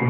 अरे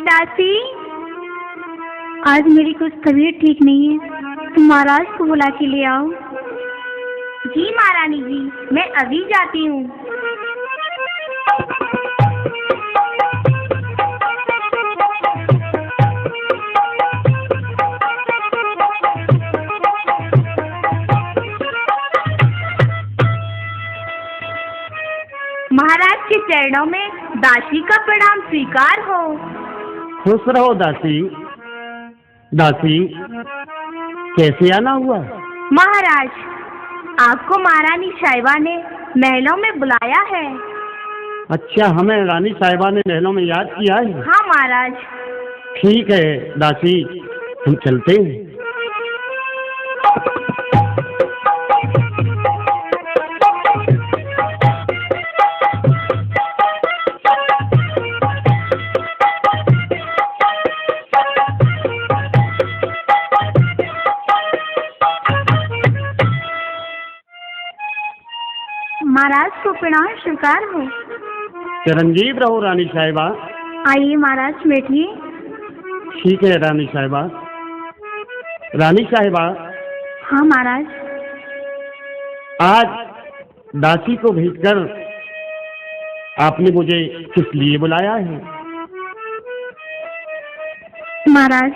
दासी, आज मेरी कुछ तबीयत ठीक नहीं है, तुम महाराज को बुला के ले आओ। जी महारानी जी, मैं अभी जाती हूँ। महाराज के चरणों में दासी का प्रणाम स्वीकार हो। खुश रहो दासी। दासी, कैसे आना हुआ? महाराज, आपको महारानी साहिबा ने महलों में बुलाया है। अच्छा, हमें रानी साहिबा ने महलों में याद किया है? हाँ महाराज। ठीक है दासी, हम चलते हैं। महाराज को प्रणाम स्वीकार हो। चिरंजीव रहो रानी साहिबा। आइए महाराज, बैठिए। ठीक है रानी साहिबा। रानी साहिबा। हाँ महाराज। आज दासी को भेजकर आपने मुझे किस लिए बुलाया है? महाराज,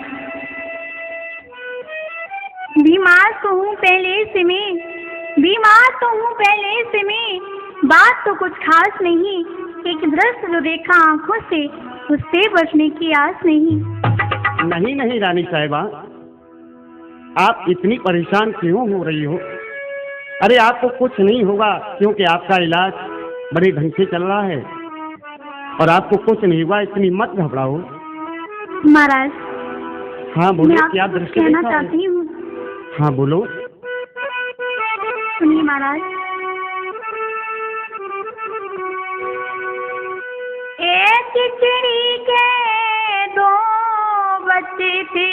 बीमार तो हूँ पहले से मैं, बीमार तो हूँ पहले से मैं, बात तो कुछ खास नहीं, एक दृश्य जो देखा आंखों से उससे बचने की आस नहीं। नहीं नहीं रानी साहिबा, आप इतनी परेशान क्यों हो रही हो? अरे आपको कुछ नहीं होगा, क्योंकि आपका इलाज बड़े ढंग से चल रहा है और आपको कुछ नहीं हुआ, इतनी मत घबराओ। महाराज, हाँ बोलो, मैं क्या आपको दृश्य कहना देखा है? चाहती हूँ। हाँ बोलो। सुनिए महाराज। एक चिड़ी के दो बच्चे थे।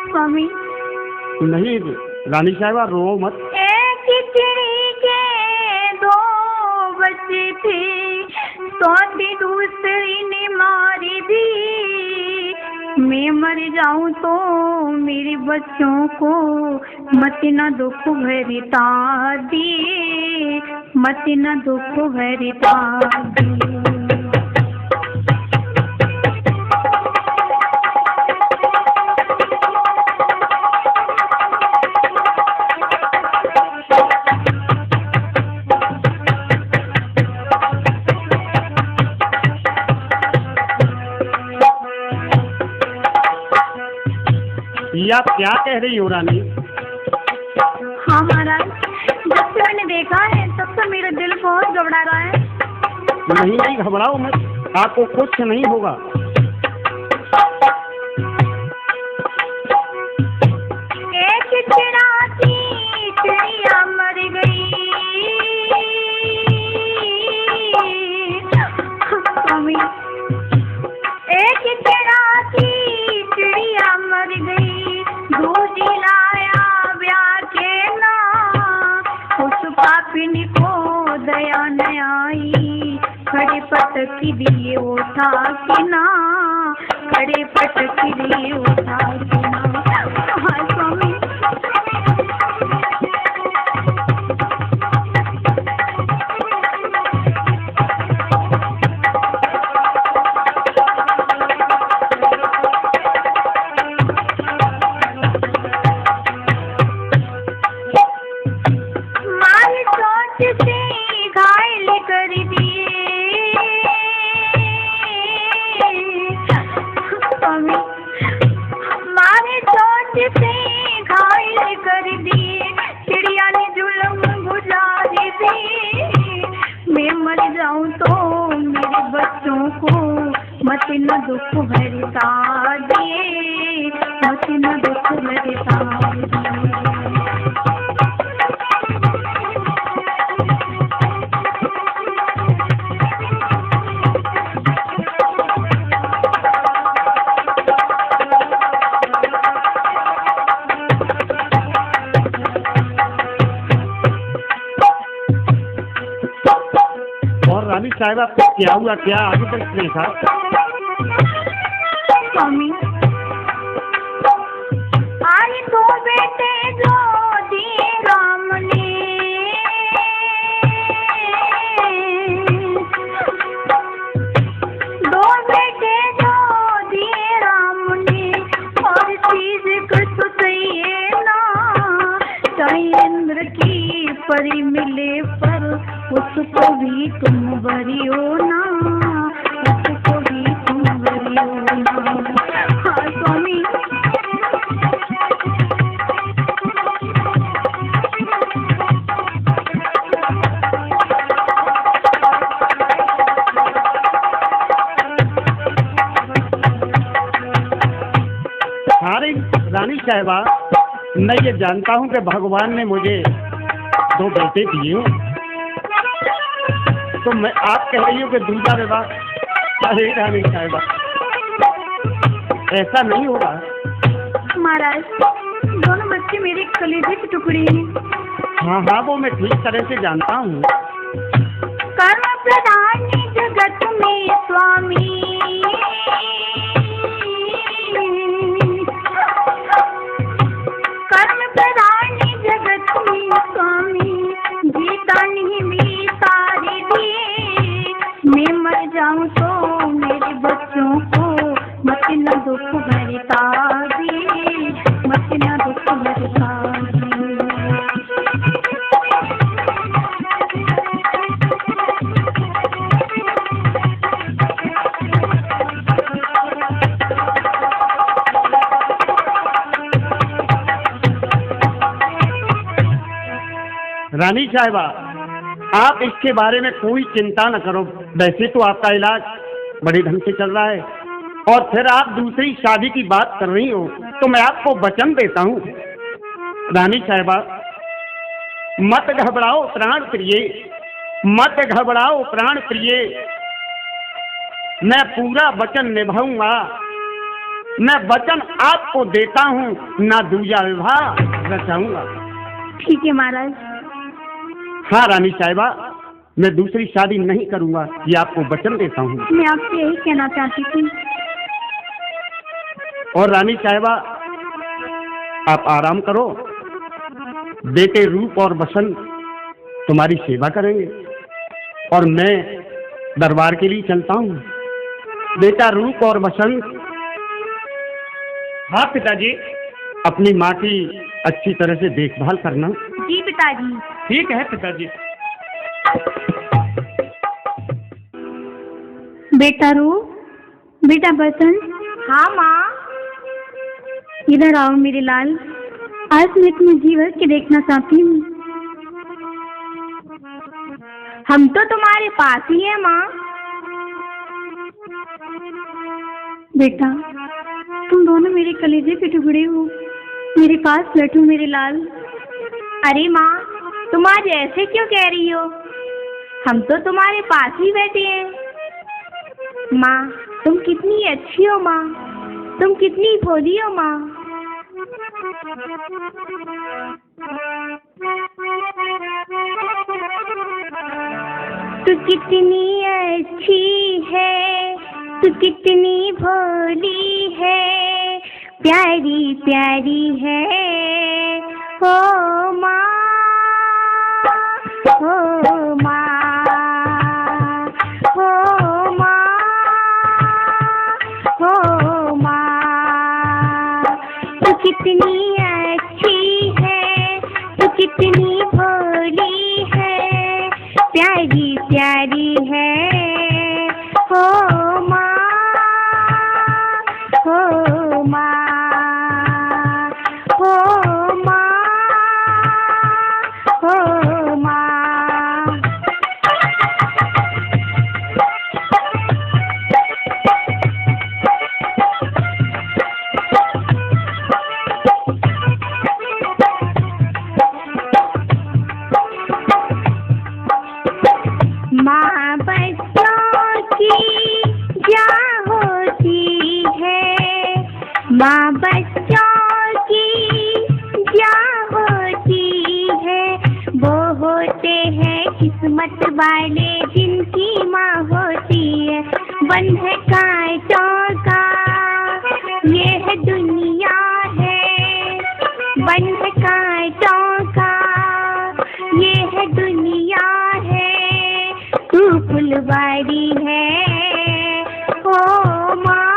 स्वामी। नहीं रानी साहिबा, रो मत। एक चिड़ी के दो बच्चे थे, चौथी दूसरी ने मारी दी। मैं मर जाऊं तो मेरे बच्चों को मत न दुख भरिता दे, मत न दुख भरिता दे। ये आप क्या कह रही हो रानी? हाँ महाराज, जब से मैंने देखा है तब से मेरा दिल बहुत घबरा रहा है। नहीं नहीं घबराओ मत, आपको कुछ नहीं होगा। एक चिड़ाती की चिड़िया मर गई, दूजी लाया ब्याह के ना, उस पापिन को दया न आई, खड़े पटक दिए उठा के ना, खड़े पटक दिए उठा के ना। हाँ स्वामी। मारे चोट से घायल कर दिए स्वामी, मारे चोट से घायल कर दिए, चिड़िया ने जुल्म गुजार दिए, मैं मर जाऊं तो मेरे बच्चों को मत न दुख भरता दिए, मत न दुख भरता दिए। और रानी साहब आपको क्या हुआ, क्या आगे तक नहीं था? स्वामी, आए दो बेटे जो दिए राम ने, दो बेटे जो दिए राम ने, और चीज कुछ चाहिए ना, चाहे इंद्र की परी मिले पर उसको भी तुम भरियो ना, उसको भी तुम भरियो ना। हाँ स्वामी। अरे रानी साहिबा, मैं ये जानता हूँ कि भगवान ने मुझे दो बेटे दिए, तो मैं आप कह रही हूँ कि दूसरा विवाह। अरे रानी साहिबा, ऐसा नहीं होगा। महाराज, दोनों बच्चे मेरे कलेजे के टुकड़े हैं। हाँ हाँ, वो मैं ठीक तरह से जानता हूँ। कर्म प्रधान जगत में स्वामी, कर्म प्रधान जगत में स्वामी, जीता नहीं भी सारे दिए, मैं मर जाऊं तो मेरे बच्चों को मत न दुख भरता दिए, मत न दुख भरता दिए। रानी साहिबा, आप इसके बारे में कोई चिंता न करो। वैसे तो आपका इलाज बड़े ढंग से चल रहा है, और फिर आप दूसरी शादी की बात कर रही हो, तो मैं आपको वचन देता हूँ। रानी साहिबा, मत घबराओ प्राण प्रिय, मत घबराओ प्राण प्रिय, मैं पूरा वचन निभाऊंगा। मैं वचन आपको देता हूँ, ना दूजा विवाह रचाऊंगा। ठीक है महाराज। हाँ रानी साहिबा, मैं दूसरी शादी नहीं करूंगा, ये आपको वचन देता हूँ। मैं आपसे यही कहना चाहती थी। और रानी साहिबा, आप आराम करो, बेटे रूप और बसंत तुम्हारी सेवा करेंगे, और मैं दरबार के लिए चलता हूँ। बेटा रूप और बसंत। हाँ पिताजी, अपनी माँ की अच्छी तरह से देखभाल करना। जी पिताजी। ठीक है पिताजी। बेटा रूप, बेटा बसंत। हाँ माँ। इधर आओ मेरे लाल, आज मैं तुम्हें जी भर के देखना चाहती हूँ। हम तो तुम्हारे पास ही हैं माँ। बेटा, तुम दोनों मेरे कलेजे के टुकड़े हो, मेरे पास बैठो मेरे लाल। अरे माँ, तुम आज ऐसे क्यों कह रही हो? हम तो तुम्हारे पास ही बैठे हैं। माँ, तुम कितनी अच्छी हो माँ। तुम कितनी भोली हो माँ। तू कितनी अच्छी है, तू कितनी भोली है, प्यारी प्यारी है ओ माँ, ओ माँ, ओ माँ, ओ माँ। तू कितनी अच्छी है, तू कितनी भोली है, प्यारी प्यारी है ओ माँ, ओ माँ, ओ माँ, ओ माँ। माँ बच्चों की जान होती है, माँ बच्चों की जान होती है, वो होते हैं किस्मत वाले जिनकी माँ होती है। बंध कांटों का ये है दुनिया है, बंध कांटों का ये है दुनिया है, तू फुलवारी है ओ माँ,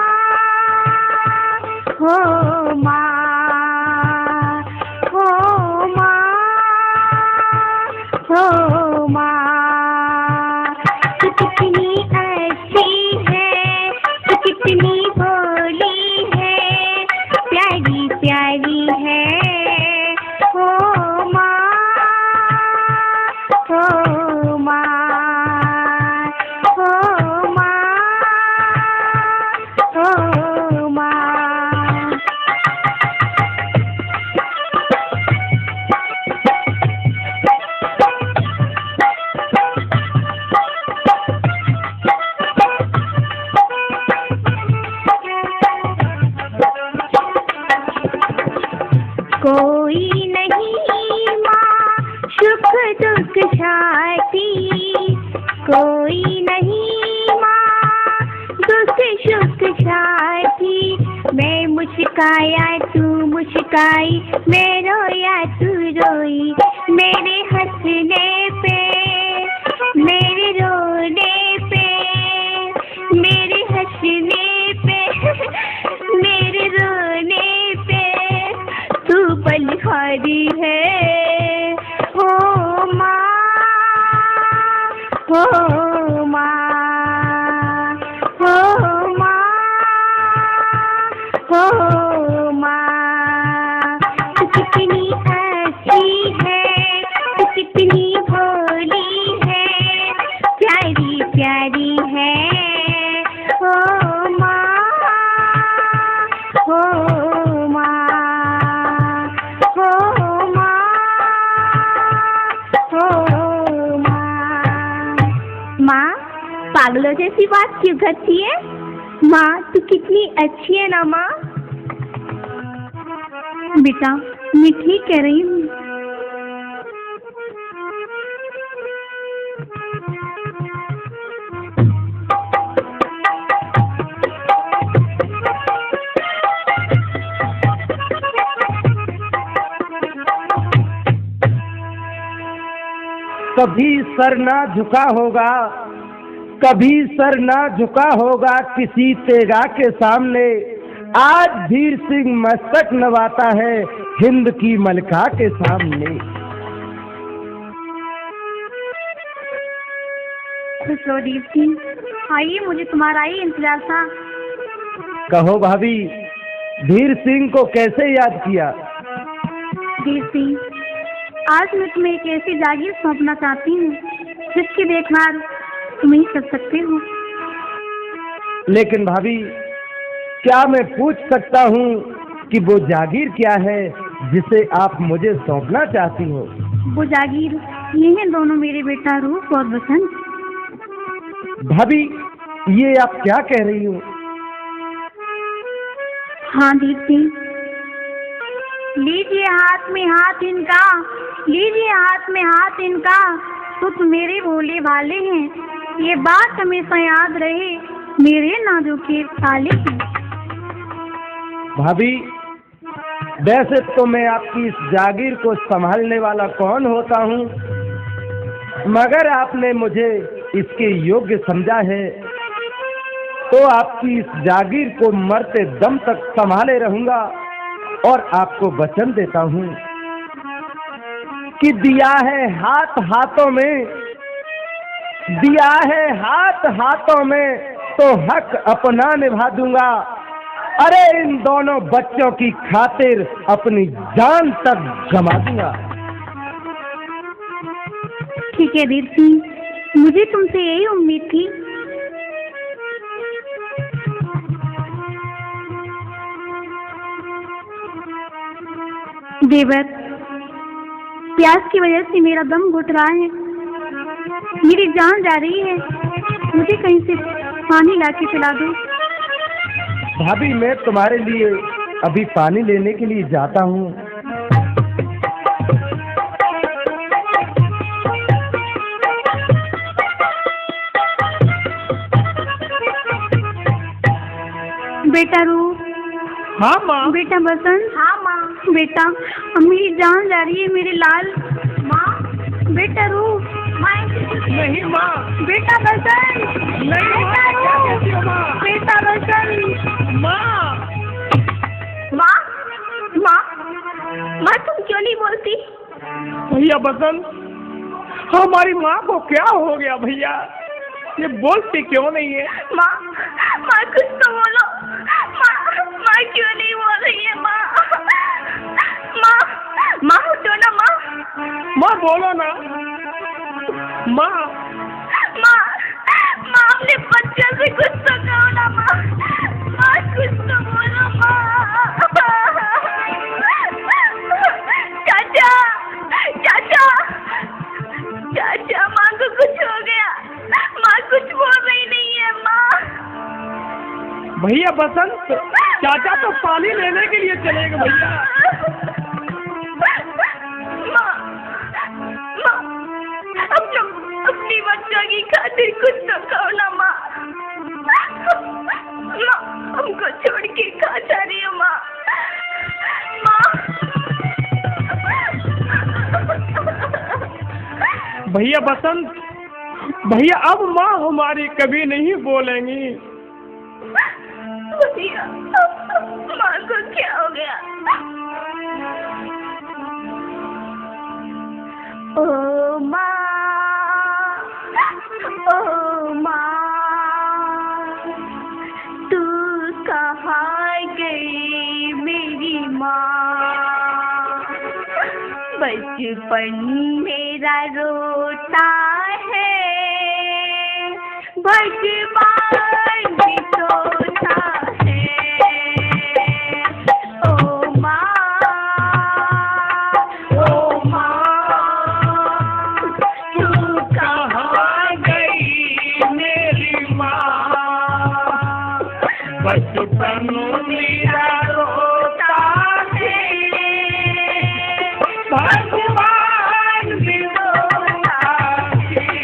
ओ माँ, ओ माँ, ओ माँ। तू कितनी अच्छी है, तू कितनी भोली है, प्यारी प्यारी है ओ माँ, ओ माँ, ओ माँ, ओ माँ। कोई नहीं माँ सुख दुख साथी, कोई नहीं माँ दुख सुख साथी। मैं मुस्काया तू मुस्काई, मैं रोया तू रोई, मेरे हंसने पे मेरे रोने पे, मेरे हंसने पे मेरे रोने पे तू बलिहारी है ओ माँ, ओ माँ, ओ माँ, ओ माँ। तू कितनी अच्छी है, तू कितनी भोली है, प्यारी प्यारी है ओ माँ, ओ माँ, ओ माँ, ओ माँ। माँ पागलों जैसी बात क्यों करती है? माँ तू कितनी अच्छी है ना माँ। बेटा मैं ठीक कह रही हूँ। कभी सर ना झुका होगा, कभी सर ना झुका होगा किसी तेगा के सामने। आज धीर सिंह मस्तक नवाता है हिंद की मलका के सामने। खुश हो दीप सिंह, आइए, मुझे तुम्हारा ही इंतजार था। कहो भाभी, धीर सिंह को कैसे याद किया? दीप सिंह, आज मैं तुम्हें एक ऐसी जागीर सौंपना चाहती हूँ जिसकी देखभाल तुम ही कर सकते हो। लेकिन भाभी, क्या मैं पूछ सकता हूँ कि वो जागीर क्या है जिसे आप मुझे सौंपना चाहती हो? वो जागीर ये हैं दोनों मेरे बेटा रूप और बसंत। भाभी, ये आप क्या कह रही हो? हाँ दीदी, लीजिए हाथ में हाथ इनका, लीजिए हाथ में हाथ इनका, तुम मेरे भोले भाले हैं, ये बात हमेशा याद रहे मेरे नाजुके साले की। भाभी, वैसे तो मैं आपकी इस जागीर को संभालने वाला कौन होता हूँ, मगर आपने मुझे इसके योग्य समझा है, तो आपकी इस जागीर को मरते दम तक संभाले रहूंगा। और आपको वचन देता हूँ कि दिया है हाथ हाथों में, दिया है हाथ हाथों में, तो हक अपना निभा दूंगा। अरे इन दोनों बच्चों की खातिर अपनी जान तक गंवा दूंगा। ठीक है दीदी, मुझे तुमसे यही उम्मीद थी। देवर, प्यास की वजह से मेरा दम घुट रहा है, मेरी जान जा रही है, मुझे कहीं से पानी लाके पिला दो। भाभी, मैं तुम्हारे लिए अभी पानी लेने के लिए जाता हूँ। बेटा रूप। हाँ माँ। बेटा बसंत। हाँ माँ। बेटा, अब मेरी जान जा रही है मेरे लाल। माँ। बेटा रूप। नहीं माँ। बेटा बसंत। नहीं बेटा रूप। बेटा बसंत। माँ। माँ, माँ, माँ तुम क्यों नहीं बोलती? भैया बसंत, हमारी माँ को क्या हो गया भैया? ये बोलती क्यों नहीं है? माँ, माँ कुछ तो बोलो। माँ क्यों नहीं बोल रही है? माँ, माँ उठो ना माँ। माँ बोलो ना। माँ। माँ अपने बच्चों से कुछ तो कहो ना माँ। माँ कुछ तो बोलो माँ। चाचा, माँ को कुछ हो गया। माँ कुछ बोल रही नहीं है माँ। भैया बसंत, चाचा तो पानी लेने के लिए चलेगा भैया। माँ, अपनी बच्चों की खातिर कुछ तो कहो ना माँ। माँ, हमको छोड़ के कहाँ जा रही हो माँ? भैया बसंत, भैया अब माँ हमारी कभी नहीं बोलेंगी। भैया, माँ को क्या हो गया? ओ माँ, तू कहाँ गई मेरी माँ? बचपन मेरा रोता है, बचपन भी सोता है। ओ माँ, तू कहाँ गई मेरी माँ? बचपन मेरा रोता है, भगवान भी रोता है।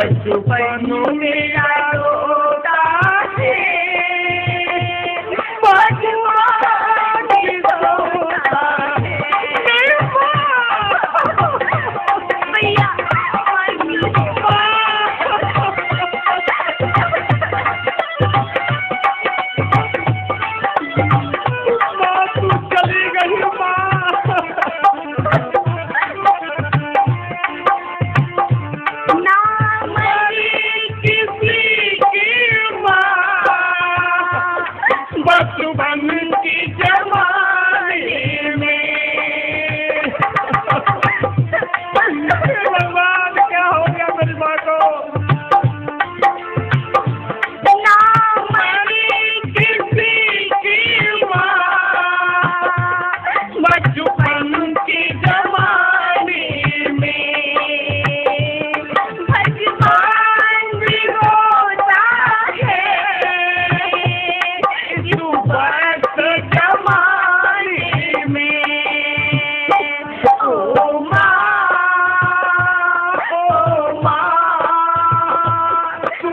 बचपन मेरा रोता है, बचपन रोता है। भैया माँ तू चली गई माँ। ना मरी किसी की माँ बचपन की जवानी में। भगवान क्या हो गया मेरी माँ को? ना मरी किसी की माँ बचपन की जवानी में। भगवान भी रोता है इस वक्त जवानी में। ओ माँ, तू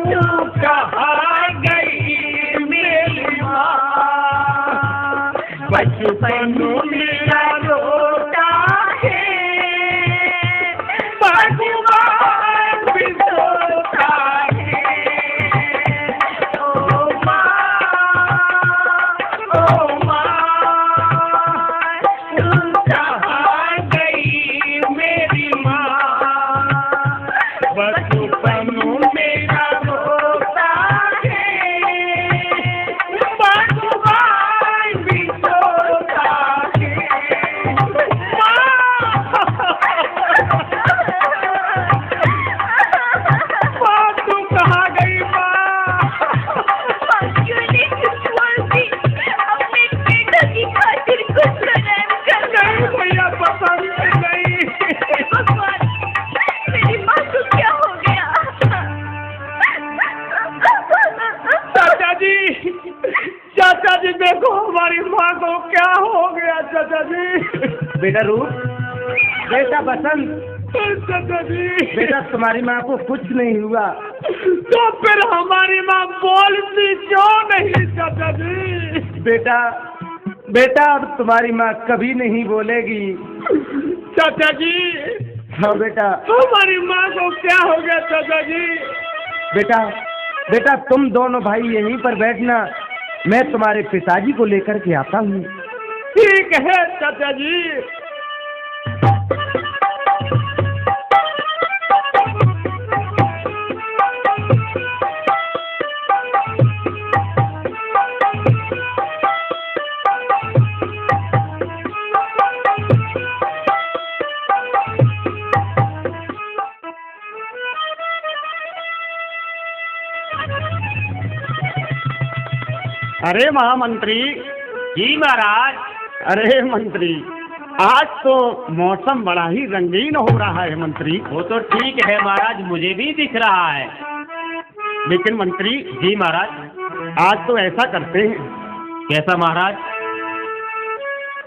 कहाँ गई मेरी माँ? बचपन मेरा रोता है, भगवान भी रोता है। ओ माँ, तू कहाँ गई मेरी माँ? बचपन मेरा रोता है, भगवान भी रोता है। माँ तू कहाँ गई माँ? क्यों नहीं कुछ बोलती? अपने बेटा की खातिर कुछ रहम कर। नहीं भैया पसंद नहीं। भगवान मेरी माँ को क्या हो गया? चाचा जी देखो हमारी माँ को क्या हो गया चाचा जी। बेटा रूप, बेटा बसंत, चाचा जी बेटा तुम्हारी माँ को कुछ नहीं हुआ। तो फिर हमारी माँ बोलती क्यों नहीं चाचा जी? बेटा बेटा अब तुम्हारी माँ कभी नहीं बोलेगी। चाचा जी हाँ बेटा। हमारी माँ को क्या हो गया चाचा जी? बेटा बेटा तुम दोनों भाई यहीं पर बैठना, मैं तुम्हारे पिताजी को लेकर के आता हूँ। ठीक है चाचा जी। अरे महामंत्री जी महाराज। अरे मंत्री, आज तो मौसम बड़ा ही रंगीन हो रहा है मंत्री। वो तो ठीक है महाराज, मुझे भी दिख रहा है। लेकिन मंत्री जी महाराज। आज तो ऐसा करते हैं, कैसा महाराज?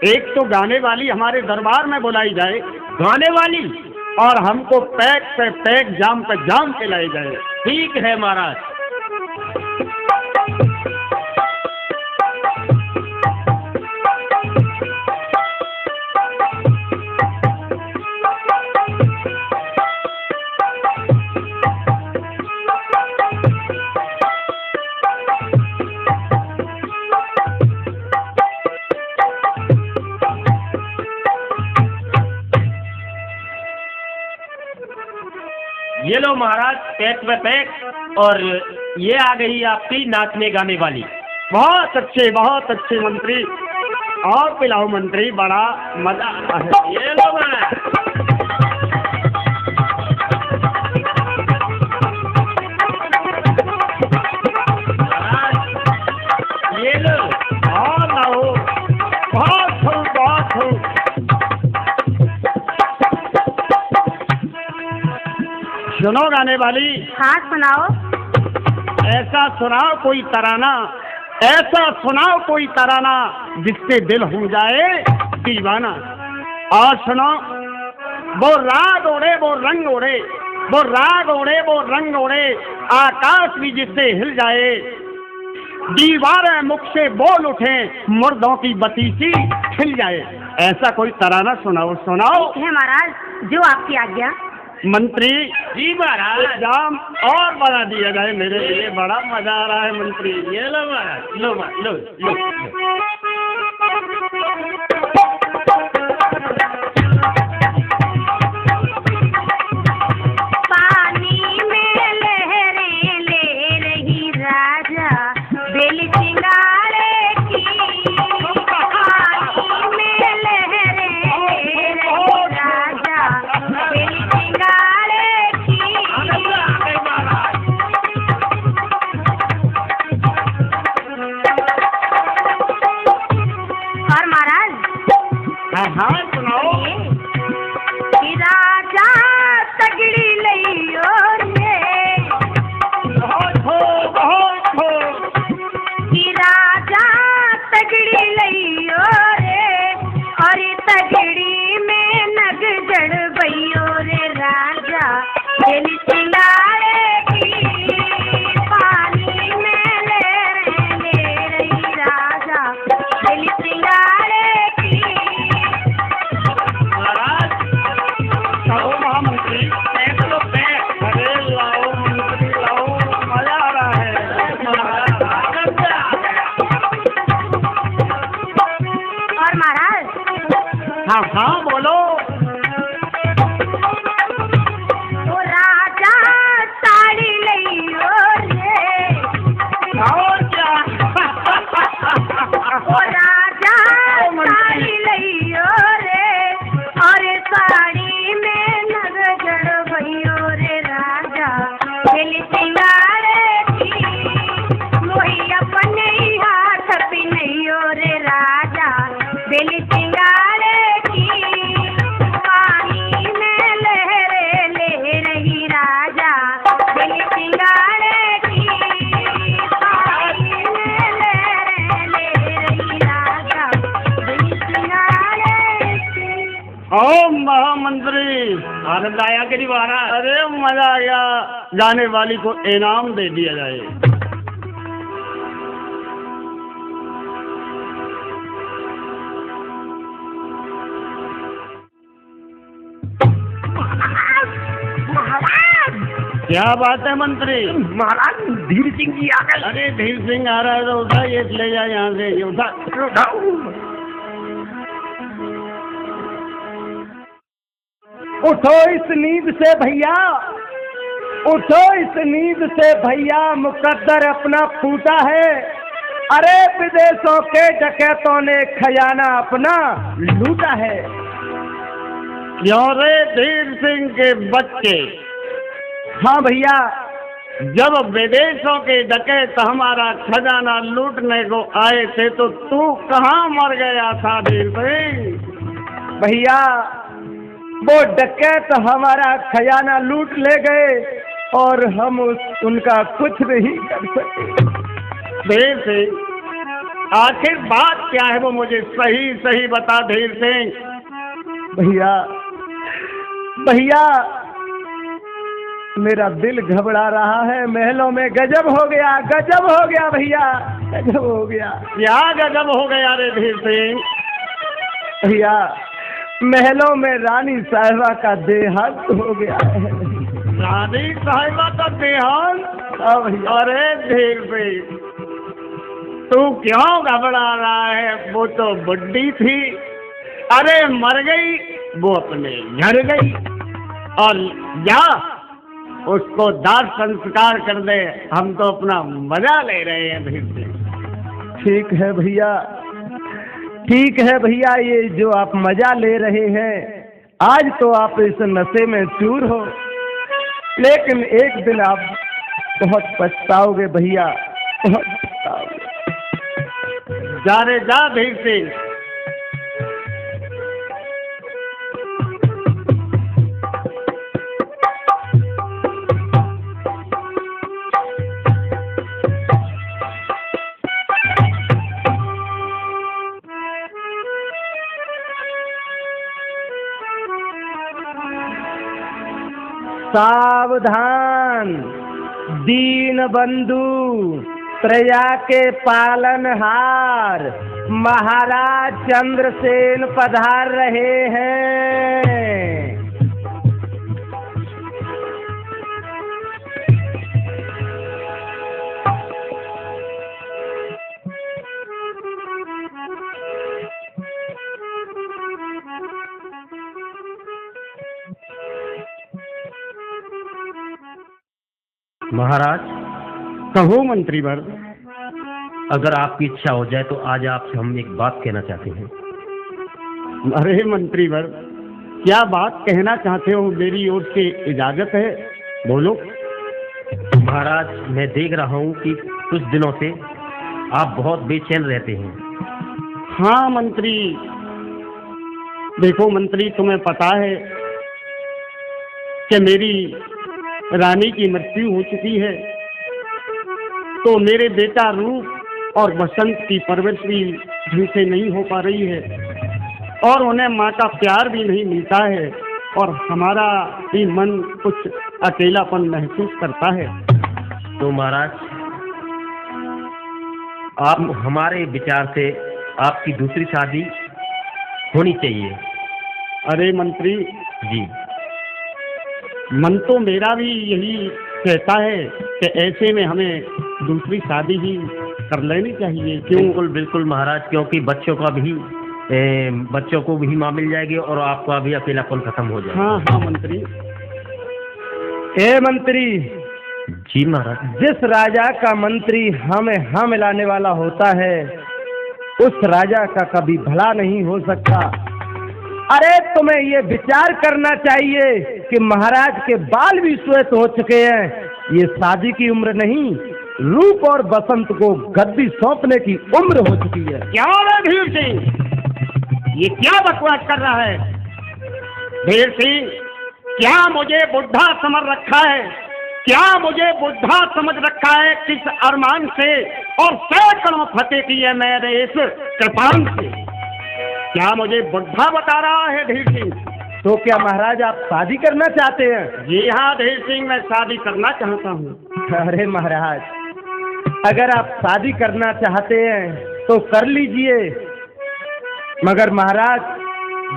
एक तो गाने वाली हमारे दरबार में बुलाई जाए गाने वाली? और हमको पैक पे पैक जाम पे जाम के लाई जाए। ठीक है महाराज। ये लो महाराज पैक में पैक, और ये आ गई आपकी नाचने गाने वाली। बहुत अच्छे मंत्री, और पिलाओ मंत्री, बड़ा मजा आता है। ये लो महाराज। ये लो। और लाओ, बहुत खूब। सुनो गाने वाली, हाँ सुनाओ। ऐसा सुनाओ कोई तराना, ऐसा सुनाओ कोई तराना जिससे दिल हो जाए दीवाना। और सुनो, वो राग ओढ़े वो रंग ओढ़े, वो राग ओढ़े, वो रंग ओढ़े, आकाश भी जिससे हिल जाए, दीवारें मुख से बोल उठे, मुर्दों की बतीसी खिल जाए। ऐसा कोई तराना सुनाओ, सुनाओ। ठीक है महाराज, जो आपकी आज्ञा। मंत्री जी महाराज। जाम और बना दिया जाए, मेरे लिए बड़ा मजा आ रहा है मंत्री। ये लो महाराज, लो महाराज, लो लो, लो। पानी में लहरें ले रही राजा बेल सिंगारे की, पानी में लहरें ले रही राजा बेल सिंगारे की। और महाराज हाँ हाँ सुनाओ। कि राजा तगड़ी लइयो रे, बहुत हो, बहुत हो। कि राजा तगड़ी लइयो रे, और तगड़ी में नग जड़ बइयो रे राजा दिल सिंगारे की, पानी में ले रही राजा दिल सिंगारे की। महाराज, कहो महामंत्री, बैठ लो, बैठ। अरे लाओ मंत्री लाओ, मजा आ रहा है। और महाराज हाँ हाँ बोलो। ओ राजा साड़ी लइयो रे, और क्या? ओ राजा साड़ी लइयो रे, और साड़ी में नग जड़ भइयो रे राजा दिल सिंगारे की, मोही अपने ही हाथ पिनइयो रे राजा दिल सिंगारे की, पानी में लहरें ले रही राजा दिल सिंगारे की, पानी में लहरें ले रही राजा दिल सिंगारे की। ओम महामंत्री, आनंद आया कि नहीं महाराज? अरे मजा आ गया। जाने वाली को इनाम दे दिया जाए। क्या बात है मंत्री? महाराज धीर सिंह जी आ गए। अरे धीर सिंह आ रहा है तो उठा, ये ले जा यहाँ से, ये उठा। उठो इस नींद से भैया, उठो इस नींद से भैया, मुकद्दर अपना फूटा है। अरे विदेशों के डकैतों ने खजाना अपना लूटा है। क्यों रे धीर सिंह के बच्चे, हाँ भैया, जब विदेशों के डकैत हमारा खजाना लूटने को आए थे तो तू कहाँ मर गया था धीर सिंह? भैया वो डकैत हमारा खजाना लूट ले गए और हम उनका कुछ नहीं कर सके। धीर सिंह, आखिर बात क्या है वो मुझे सही सही बता धीर सिंह। भैया भैया मेरा दिल घबरा रहा है, महलों में गजब हो गया, गजब हो गया भैया, गजब हो गया। क्या गजब हो गया रे धीर सिंह? भैया महलों में रानी साहिबा का देहांत हो गया है। रानी साहिबा का देहांत? हाँ भैया। अरे धीर सिंह, तू क्यों घबरा रहा है? वो तो बुड्ढी थी, अरे मर गई, वो अपने घर गई। और जा उसको दाह संस्कार कर दे, हम तो अपना मजा ले रहे हैं धीर सिंह। ठीक है भैया, ठीक है भैया, ये जो आप मजा ले रहे हैं, आज तो आप इस नशे में चूर हो, लेकिन एक दिन आप बहुत पछताओगे भैया, बहुत पछताओगे। जा रे जा धीर सिंह। सावधान, दीन बंधु, प्रजा के पालनहार महाराज चंद्रसेन पधार रहे हैं। महाराज, कहो मंत्रीवर। अगर आपकी इच्छा हो जाए तो आज आपसे हम एक बात कहना चाहते हैं। अरे मंत्रीवर, क्या बात कहना चाहते हो? मेरी ओर से इजाजत है, बोलो। महाराज, मैं देख रहा हूँ कि कुछ दिनों से आप बहुत बेचैन रहते हैं। हाँ मंत्री, देखो मंत्री, तुम्हें पता है कि मेरी रानी की मृत्यु हो चुकी है, तो मेरे बेटा रूप और बसंत की परवरिश भी ढंग से नहीं हो पा रही है, और उन्हें माँ का प्यार भी नहीं मिलता है, और हमारा भी मन कुछ अकेलापन महसूस करता है। तो महाराज, आप हमारे विचार से आपकी दूसरी शादी होनी चाहिए। अरे मंत्री जी, मन तो मेरा भी यही कहता है कि ऐसे में हमें दूसरी शादी ही कर लेनी चाहिए। क्यों? बिल्कुल बिल्कुल महाराज, क्योंकि बच्चों को भी माँ मिल जाएगी और आपका भी अकेलापन खत्म हो जाएगा। हाँ हाँ मंत्री। ए मंत्री जी महाराज। जिस राजा का मंत्री हमें हाँ मिलाने वाला होता है, उस राजा का कभी भला नहीं हो सकता। अरे तुम्हें ये विचार करना चाहिए कि महाराज के बाल भी श्वेत हो चुके हैं। ये शादी की उम्र नहीं, रूप और बसंत को गद्दी सौंपने की उम्र हो चुकी है। क्या धीर सिंह, ये क्या बकवास कर रहा है? धीर सिंह, क्या मुझे बुढ़ा समझ रखा है? क्या मुझे बुढ़ा समझ रखा है? किस अरमान से और सैकड़ों फतेह किए मैंने इस कृपान से। क्या मुझे बुढ़ा बता रहा है धीर सिंह? तो क्या महाराज आप शादी करना चाहते हैं? जी हाँ धीर सिंह, मैं शादी करना चाहता हूँ। अरे महाराज, अगर आप शादी करना चाहते हैं तो कर लीजिए, मगर महाराज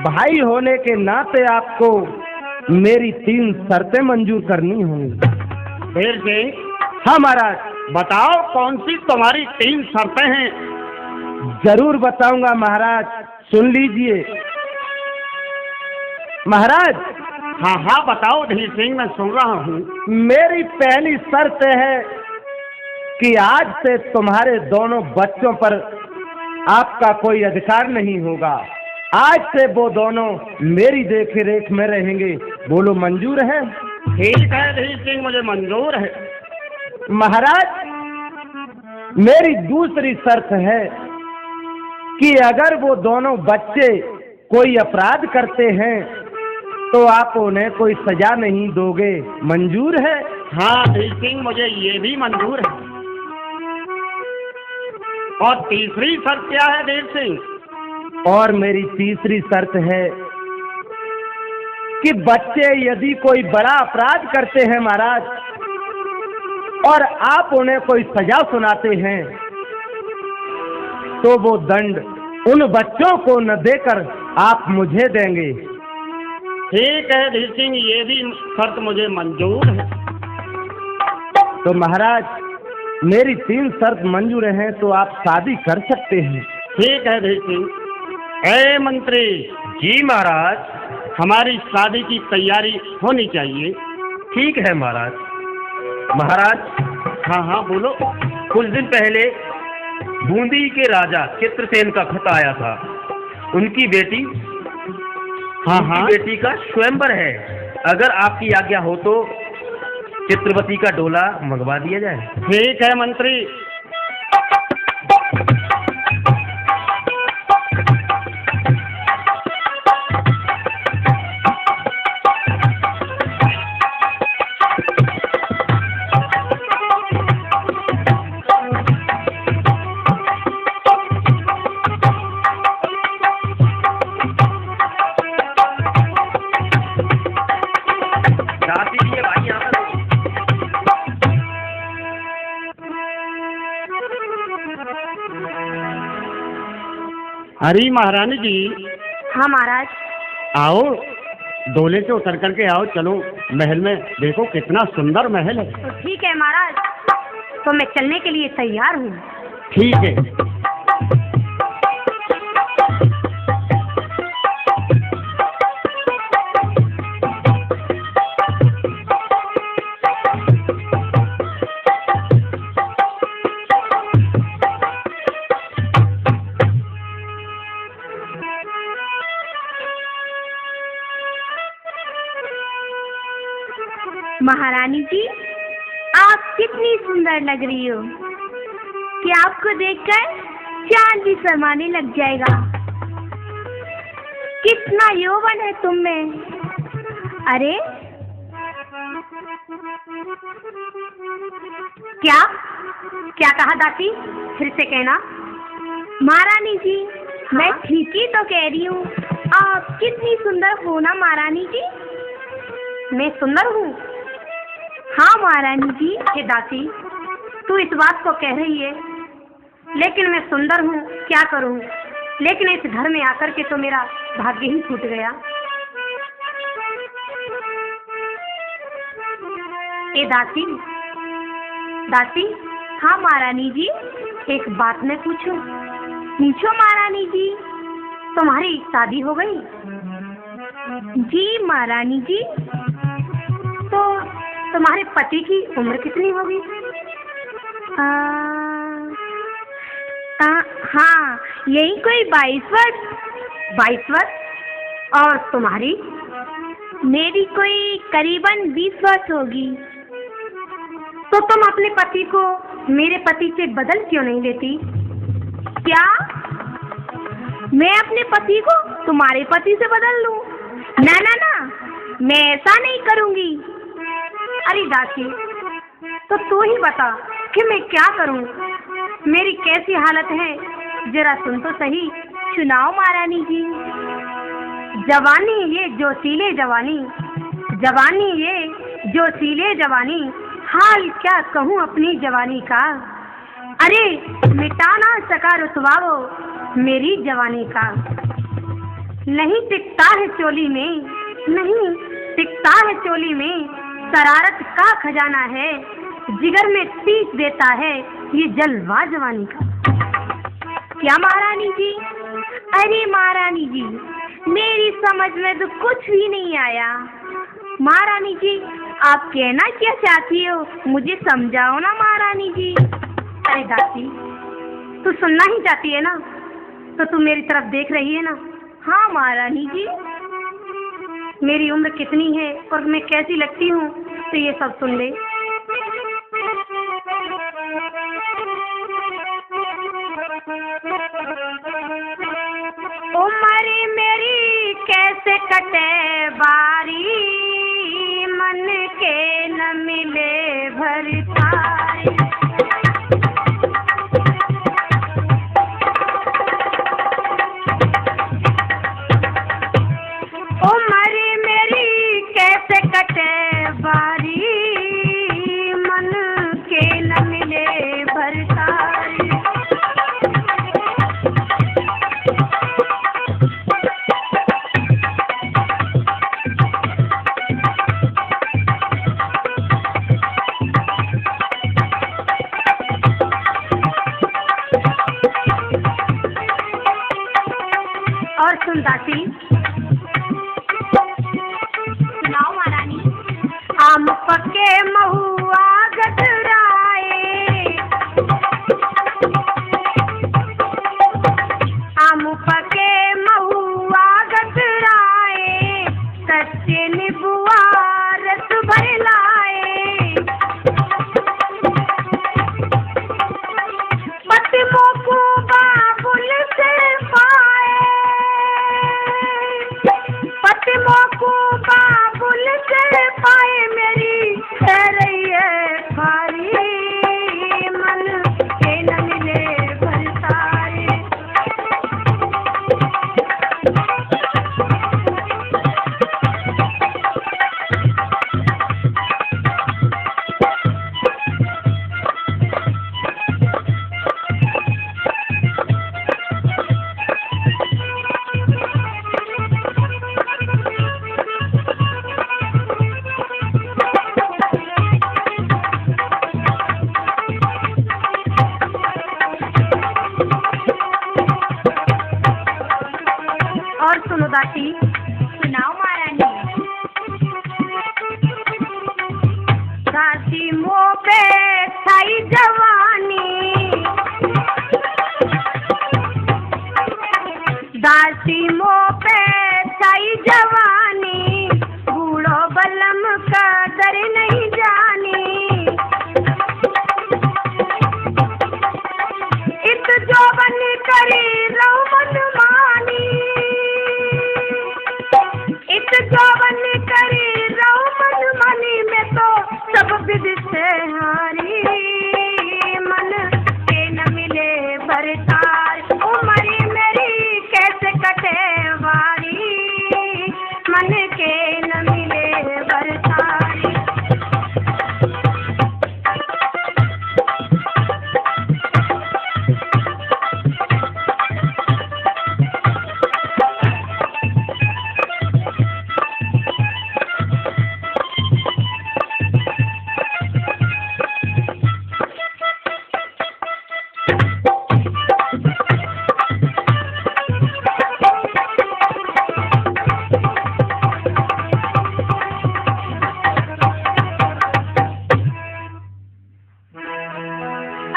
भाई होने के नाते आपको मेरी 3 शर्तें मंजूर करनी होंगी। धीर सिंह, हाँ महाराज। बताओ कौन सी तुम्हारी 3 शर्तें हैं? जरूर बताऊंगा महाराज, सुन लीजिए। महाराज, हाँ हाँ बताओ धीर सिंह, मैं सुन रहा हूँ। मेरी पहली शर्त है कि आज से तुम्हारे दोनों बच्चों पर आपका कोई अधिकार नहीं होगा। आज से वो दोनों मेरी देख रेख में रहेंगे। बोलो मंजूर है? ठीक है धीर सिंह, मुझे मंजूर है। महाराज, मेरी दूसरी शर्त है कि अगर वो दोनों बच्चे कोई अपराध करते हैं तो आप उन्हें कोई सजा नहीं दोगे। मंजूर है? हाँ धीर सिंह, मुझे ये भी मंजूर है। और तीसरी शर्त क्या है धीर सिंह? और मेरी तीसरी शर्त है कि बच्चे यदि कोई बड़ा अपराध करते हैं महाराज, और आप उन्हें कोई सजा सुनाते हैं, तो वो दंड उन बच्चों को न देकर आप मुझे देंगे। ठीक है धीर सिंह, ये भी शर्त मुझे मंजूर है। तो महाराज, मेरी 3 शर्त मंजूर हैं, तो आप शादी कर सकते हैं। ठीक है धीर सिंह। ए मंत्री। जी महाराज। हमारी शादी की तैयारी होनी चाहिए। ठीक है महाराज। महाराज, हाँ हाँ बोलो। कुछ दिन पहले बूंदी के राजा चित्रसेन का खत आया था। उनकी बेटी बेटी का स्वयंवर है। अगर आपकी आज्ञा हो तो चित्रवती का डोला मंगवा दिया जाए। ठीक है मंत्री। जाती अरे महारानी जी, हाँ महाराज। आओ, डोले से उतर करके आओ, चलो महल में, देखो कितना सुंदर महल है। तो ठीक है महाराज, तो मैं चलने के लिए तैयार हूँ। ठीक है। महारानी जी, आप कितनी सुंदर लग रही हो कि आपको देखकर चांद भी शर्माने लग जाएगा। कितना यौवन है तुम में। अरे क्या क्या कहा दासी, फिर से कहना। महारानी जी, मैं ठीक ही तो कह रही हूँ। आप कितनी सुंदर हो ना महारानी जी। मैं सुंदर हूँ? हाँ महारानी जी। हे दासी, तू इस बात को कह रही है, लेकिन मैं सुंदर हूँ, क्या करूँ? लेकिन इस घर में आकर के तो मेरा भाग्य ही छूट गया। ए दासी, दासी। हाँ महारानी जी। एक बात मैं पूछूं? पूछो महारानी जी। तुम्हारी शादी हो गई? जी महारानी जी। तो तुम्हारे पति की उम्र कितनी होगी? हाँ, यही कोई 22 वर्ष। 22 वर्ष? और तुम्हारी? मेरी कोई करीबन 20 वर्ष होगी। तो तुम अपने पति को मेरे पति से बदल क्यों नहीं लेती? क्या? मैं अपने पति को तुम्हारे पति से बदल लूं? ना ना ना, मैं ऐसा नहीं करूंगी। अरे दासी, तो तू ही बता कि मैं क्या करूं? मेरी कैसी हालत है, जरा सुन तो सही। सुनाओ महारानी जी। जवानी ये जोशीले जवानी, जवानी ये जोशीले जवानी, हाल क्या कहूँ अपनी जवानी का। अरे मिटा ना सका रुतबा वो मेरी जवानी का। नहीं टिकता है चोली में, नहीं टिकता है चोली में, शरारत का खजाना है, जिगर में पीस देता है ये जलवा जवानी का। क्या महारानी जी? अरे महारानी जी, मेरी समझ में तो कुछ भी नहीं आया। महारानी जी, आप कहना क्या चाहती हो, मुझे समझाओ ना महारानी जी। अरे दासी, तू सुनना ही चाहती है ना, तो तू मेरी तरफ देख रही है ना? हाँ महारानी जी। मेरी उम्र कितनी है और मैं कैसी लगती हूँ, तो ये सब सुन ले। उम्र मेरी कैसे कटे बारी, मन के न मिले भरतारी। उम्र मेरी कैसे कटे बारी, मन के न मिले भरतारी। और सुन दासी, सुनाओ महारानी। आम पके महुआ गजराए, आम पके महुआ गजराए, कच्चे नींबुआ रस भर लाए। पतिमों को बाबुल से पाए, पतिमों को बाबुल से पाए, मेरी रही है खारी, मन के न मिले भरतारी। छाई जवानी, दासी मोह पे छाई जवानी, बूढ़ो बलम कदर नहीं जानी। इत जोबन करी रहू मनमानी, इत जोबन करी रहू मनमानी, में तो सब विध से हारी, मन के न मिले भरतार, उमरी मेरी कैसे कटे वारी, मन के न मिले भरतार।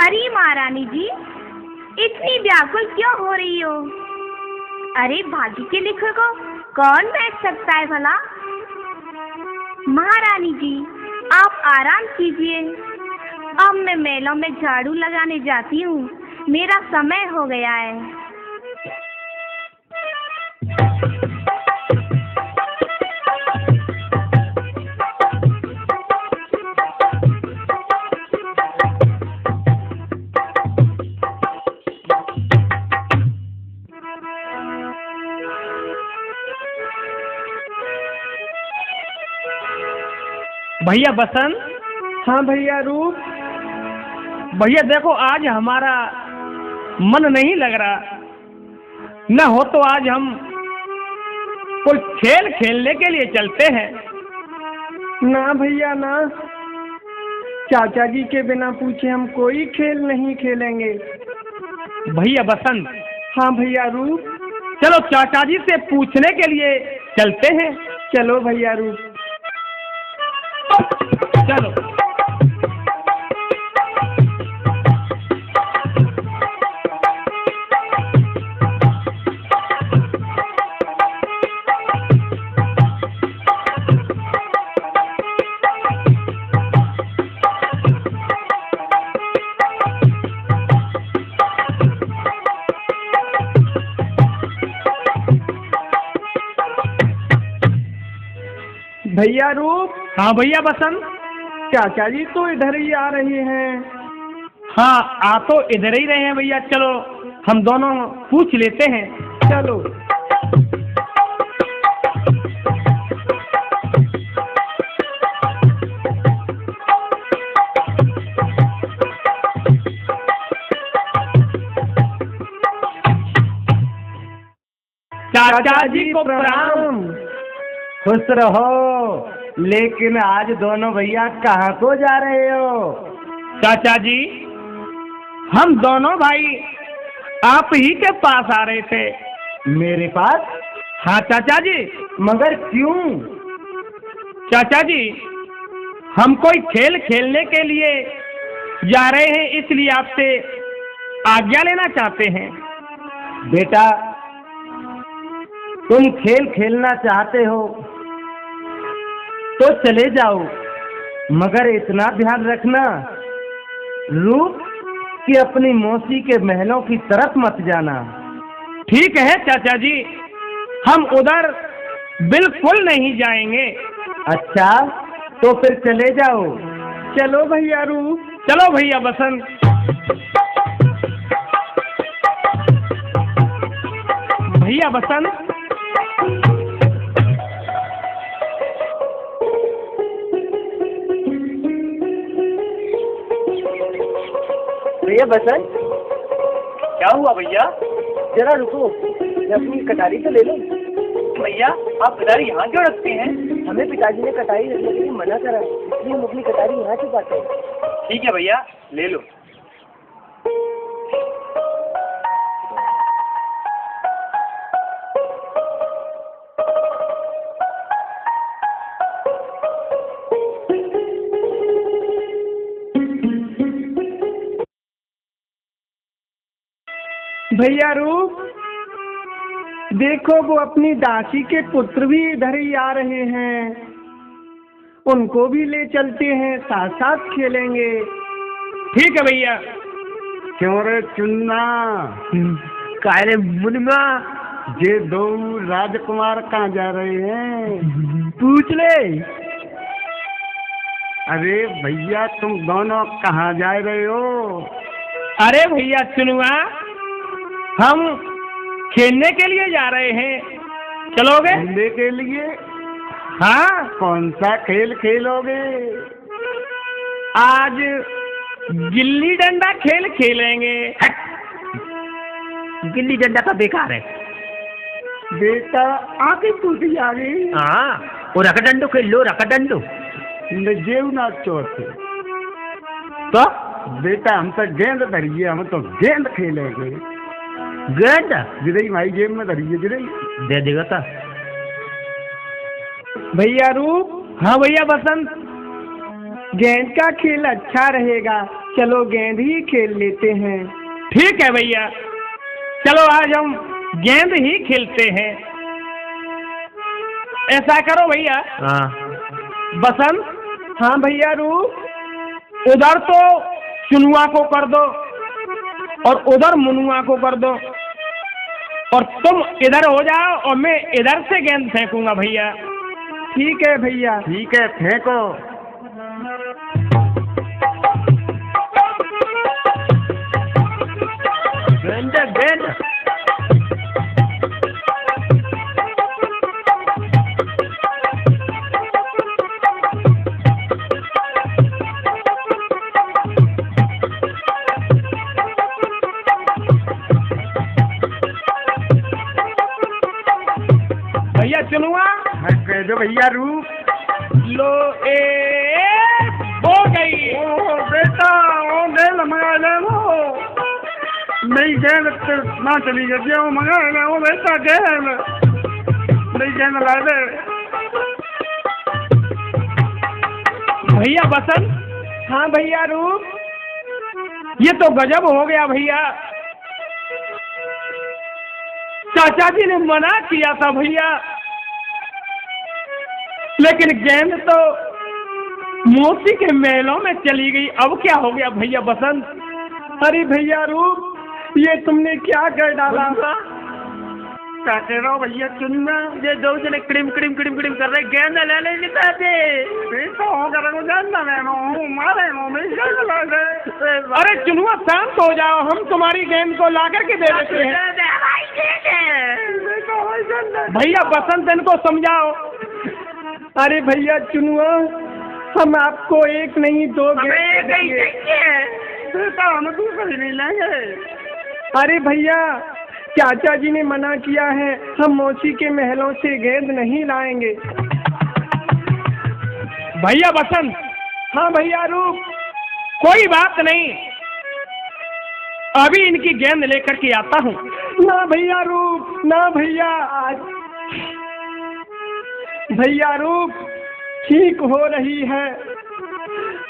अरे महारानी जी, इतनी व्याकुल क्यों हो रही हो? अरे भाग्य के लिखे को कौन बैठ सकता है भला? महारानी जी, आप आराम कीजिए, अब मैं मेलों में झाड़ू लगाने जाती हूँ, मेरा समय हो गया है। भैया बसंत, हाँ भैया रूप। भैया देखो आज हमारा मन नहीं लग रहा, न हो तो आज हम कोई खेल खेलने के लिए चलते हैं। ना भैया ना, चाचा जी के बिना पूछे हम कोई खेल नहीं खेलेंगे। भैया बसंत, हाँ भैया रूप। चलो चाचा जी से पूछने के लिए चलते हैं। चलो भैया रूप। चलो। भैया रूप। हाँ भैया बसंत। चाचा जी तो इधर ही आ रहे हैं। हाँ आ तो इधर ही रहे हैं भैया, चलो हम दोनों पूछ लेते हैं। चलो। चाचा जी को प्रणाम। खुश रहो। लेकिन आज दोनों भैया कहाँ को जा रहे हो? चाचा जी, हम दोनों भाई आप ही के पास आ रहे थे। मेरे पास? हाँ चाचा जी। मगर क्यों? चाचा जी, हम कोई खेल खेलने के लिए जा रहे हैं, इसलिए आपसे आज्ञा लेना चाहते हैं। बेटा, तुम खेल खेलना चाहते हो तो चले जाओ, मगर इतना ध्यान रखना रूप कि अपनी मौसी के महलों की तरफ मत जाना। ठीक है चाचा जी, हम उधर बिल्कुल नहीं जाएंगे। अच्छा, तो फिर चले जाओ। चलो भैया रूप। चलो भैया बसंत। भैया बसंत। भैया बसंत, क्या हुआ भैया? जरा रुको, मैं अपनी कटारी तो ले लूं। भैया आप कटारी यहाँ क्यों रखते हैं? हमें पिताजी ने कटारी रखने के लिए मना करा, इसलिए हम अपनी कटारी यहाँ छुपाते हैं। ठीक है भैया, ले लो। भैया रूप, देखो वो अपनी दासी के पुत्र भी इधर ही आ रहे हैं, उनको भी ले चलते हैं, साथ साथ खेलेंगे। ठीक है भैया। क्यों रे चुन्ना, कारे मुनिमा, ये दो राजकुमार कहाँ जा रहे हैं? पूछ ले। अरे भैया तुम दोनों कहाँ जा रहे हो? अरे भैया चुनुआ, हम खेलने के लिए जा रहे हैं, चलोगे? खेलने के लिए? हाँ, कौन सा खेल खेलोगे? आज गिल्ली डंडा खेल खेलेंगे। गिल्ली डंडा तो बेकार है। बेटा आके टूट जाएगी। हाँ, और रकडंडो खेल लो, रकडंडो। जेव ना चोट। तो बेटा हम तो गेंद धरिए, हम तो गेंद खेलेंगे। गेंद गिरई भाई गेम में धरिए, गिरई दे देगा था। भैया रूप, हाँ भैया बसंत, गेंद का खेल अच्छा रहेगा, चलो गेंद ही खेल लेते हैं। ठीक है भैया, चलो आज हम गेंद ही खेलते हैं। ऐसा करो भैया। हाँ बसंत, हाँ भैया रूप, उधर तो चुनुआ को कर दो और उधर मुनुआ को कर दो, और तुम इधर हो जाओ और मैं इधर से गेंद फेंकूंगा भैया। ठीक है भैया। ठीक है, फेंको। गेंद गेंद। भैया चुनुआ, कह दो भैया रूप। लो ए हो गई। ओ बेटा, ओ गेंद मंगा ले लो। नहीं गेंद ना चली गई, वो मंगा ले वो बेटा गेंद। नहीं गेंद ला दे। भैया बसंत, हाँ भैया रूप, ये तो गजब हो गया भैया। चाचा जी ने मना किया था भैया, लेकिन गेंद तो मौसी के महलों में चली गई। अब क्या हो गया भैया बसंत? अरे भैया रूप, ये तुमने क्या कर डाला? क्या कह रहा हो भैया चुनना? ये दो जने क्रिम क्रिम क्रिम क्रिम कर रहे, गेंद ले ले नहीं पाते। बेटा होकर जानना मैं मारे मैं गेंद ला दे। अरे चुनुआ शांत हो जाओ, हम तुम्हारी गेंद को ला करके दे देते हैं। भैया बसंत इनको समझाओ। अरे भैया चुनुआ, हम आपको एक नहीं दो गेंद देंगे। बेटा हम दूसरी नहीं लेंगे। अरे भैया, चाचा जी ने मना किया है, हम मौसी के महलों से गेंद नहीं लाएंगे। भैया बसंत, हाँ भैया रूप, कोई बात नहीं, अभी इनकी गेंद लेकर के आता हूँ। ना भैया रूप, ना भैया, भैया रूप ठीक हो रही है,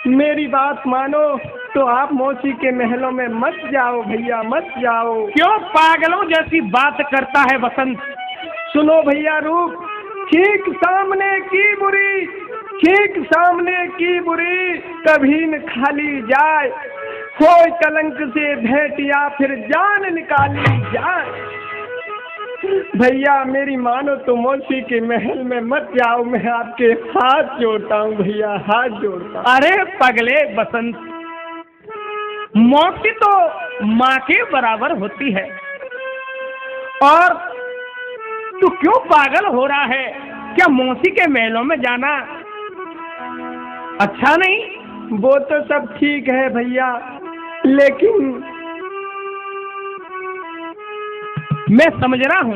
मेरी बात मानो तो आप मौसी के महलों में मत जाओ भैया, मत जाओ। क्यों पागलों जैसी बात करता है बसंत? सुनो भैया रूप, ठीक सामने की बुरी, ठीक सामने की बुरी कभी न खाली जाए, कोई कलंक से भेंटिया फिर जान निकाली जाए। भैया मेरी मानो तो मौसी के महल में मत जाओ, मैं आपके हाथ जोड़ता हूँ भैया, हाथ जोड़ता हूँ। अरे पगले बसंत, मौसी तो माँ के बराबर होती है, और तू क्यों पागल हो रहा है? क्या मौसी के महलों में जाना अच्छा नहीं? वो तो सब ठीक है भैया, लेकिन मैं समझ रहा हूँ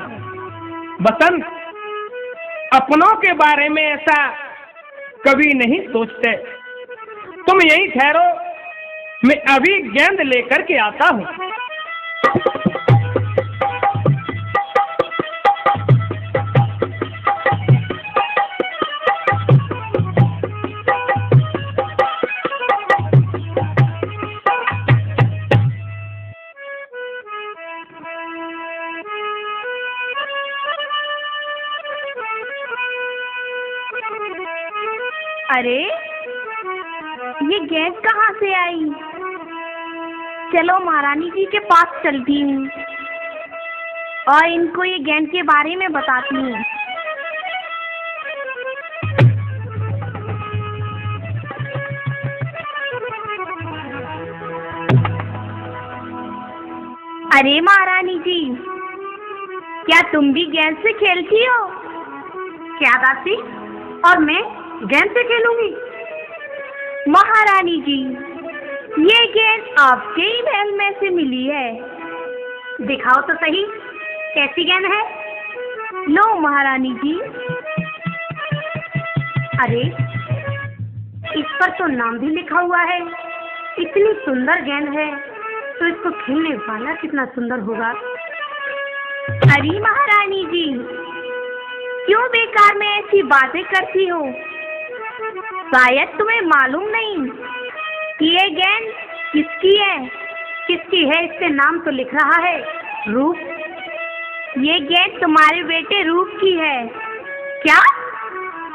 बसंत, अपनों के बारे में ऐसा कभी नहीं सोचते। तुम यही ठहरो, मैं अभी गेंद लेकर के आता हूँ। अरे ये गेंद कहाँ से आई? चलो महारानी जी के पास चलती हूँ और इनको ये गेंद के बारे में बताती हूँ। अरे महारानी जी, क्या तुम भी गेंद से खेलती हो? क्या दासी, और मैं गेंद से खेलूंगी? महारानी जी, ये गेंद आपके ही महल में से मिली है। दिखाओ तो सही, कैसी गेंद है? लो महारानी जी। अरे इस पर तो नाम भी लिखा हुआ है। इतनी सुंदर गेंद है तो इसको खेलने वाला कितना सुंदर होगा। अरे महारानी जी, क्यों बेकार में ऐसी बातें करती हो? शायद तुम्हें मालूम नहीं कि ये गेंद किसकी है। किसकी है? इस पे नाम तो लिख रहा है, रूप। ये गेंद तुम्हारे बेटे रूप की है। क्या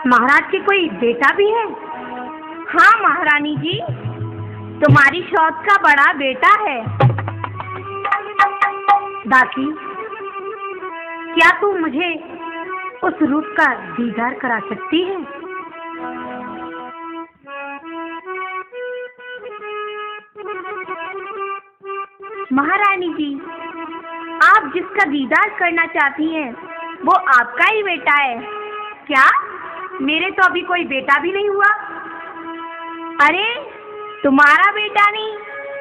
महाराज के कोई बेटा भी है? हाँ महारानी जी, तुम्हारी शौत का बड़ा बेटा है। दासी, क्या तू मुझे उस रूप का दीदार करा सकती है? महारानी जी, आप जिसका दीदार करना चाहती हैं वो आपका ही बेटा है। क्या? मेरे तो अभी कोई बेटा भी नहीं हुआ। अरे तुम्हारा बेटा नहीं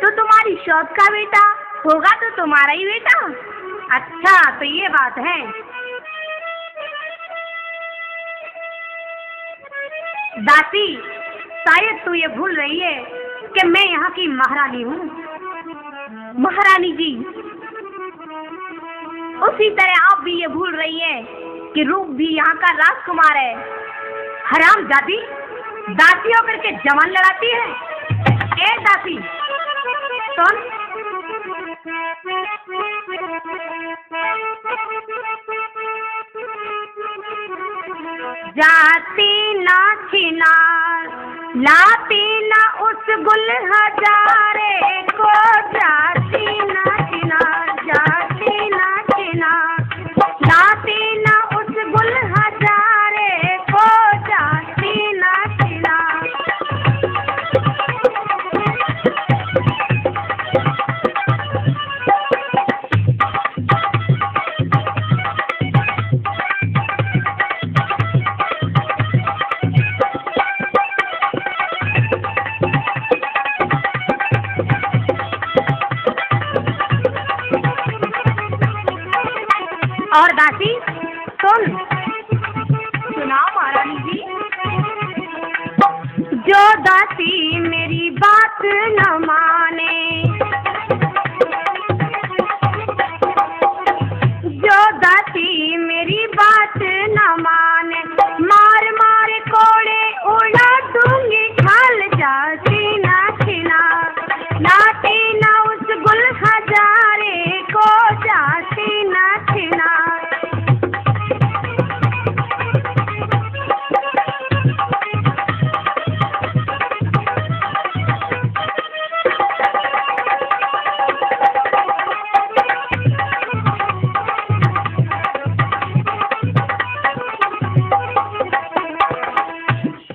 तो तुम्हारी शौत का बेटा होगा, तो तुम्हारा ही बेटा। अच्छा, तो ये बात है। दासी, शायद तू ये भूल रही है कि मैं यहाँ की महारानी हूँ। महारानी जी, उसी तरह आप भी ये भूल रही हैं कि रूप भी यहाँ का राजकुमार है। हराम जाती, दासी होकर के जवान लड़ाती है। ए दासी, सुन। जाती ना छिनार, लाती ना उस गुल हजारे को। जाती ना छिनार, जाती ना छिनार, लाती ना उस गुल हजारे को। जाती ना छिनार। और दासी सुन। सुनाओ महारानी जी। जो दासी मेरी बात न माने, जो दासी मेरी बात न माने, मार मार कोड़े उड़ा दूंगी खाल। जाती ना छिना, लाती ना उस गुल हजारे को। जाती ना छिना।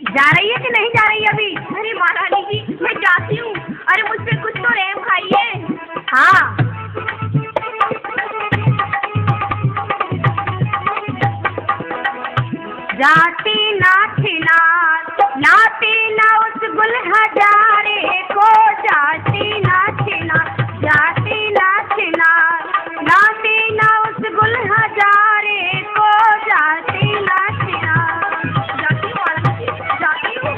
जा रही है कि नहीं जा रही अभी? अरे महारानी जी, मैं जाती हूँ। अरे मुझ पे कुछ तो रहम खाइए। हाँ, जाती ना छिना, लाती ना उस गुल हजारे को। जाती ना छिना, जाती ना छिना, लाती ना उस गुल हजारे को। जाती ना छिना। जाती हूँ महारानी जी, जाती हूँ।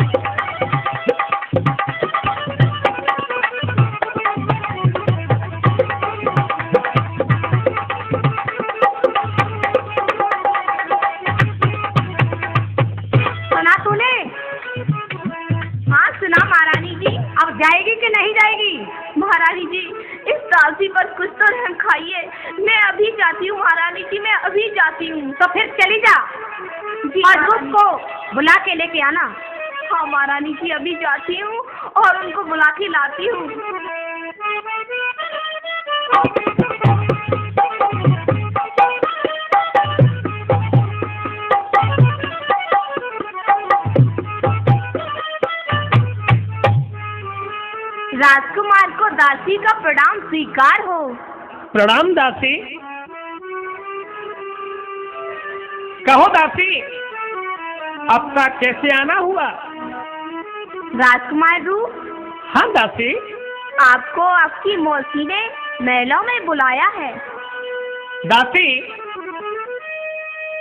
सुना तूने? हाँ सुना महारानी जी। अब जाएगी कि नहीं जाएगी? महारानी जी, इस दासी पर कुछ तो रहम खाइए। मैं अभी जाती हूँ महारानी जी, मैं अभी जाती हूँ। तो फिर चली जा जी और महारानी। उसको बुला के लेके आना। हाँ महारानी जी, अभी जाती हूँ और उनको बुला के लाती हूँ। राजकुमार को दासी का प्रणाम स्वीकार हो। प्रणाम दासी। कहो दासी, आपका कैसे आना हुआ? राजकुमार रू, हाँ दासी। आपको आपकी मौसी ने महलों में बुलाया है। दासी,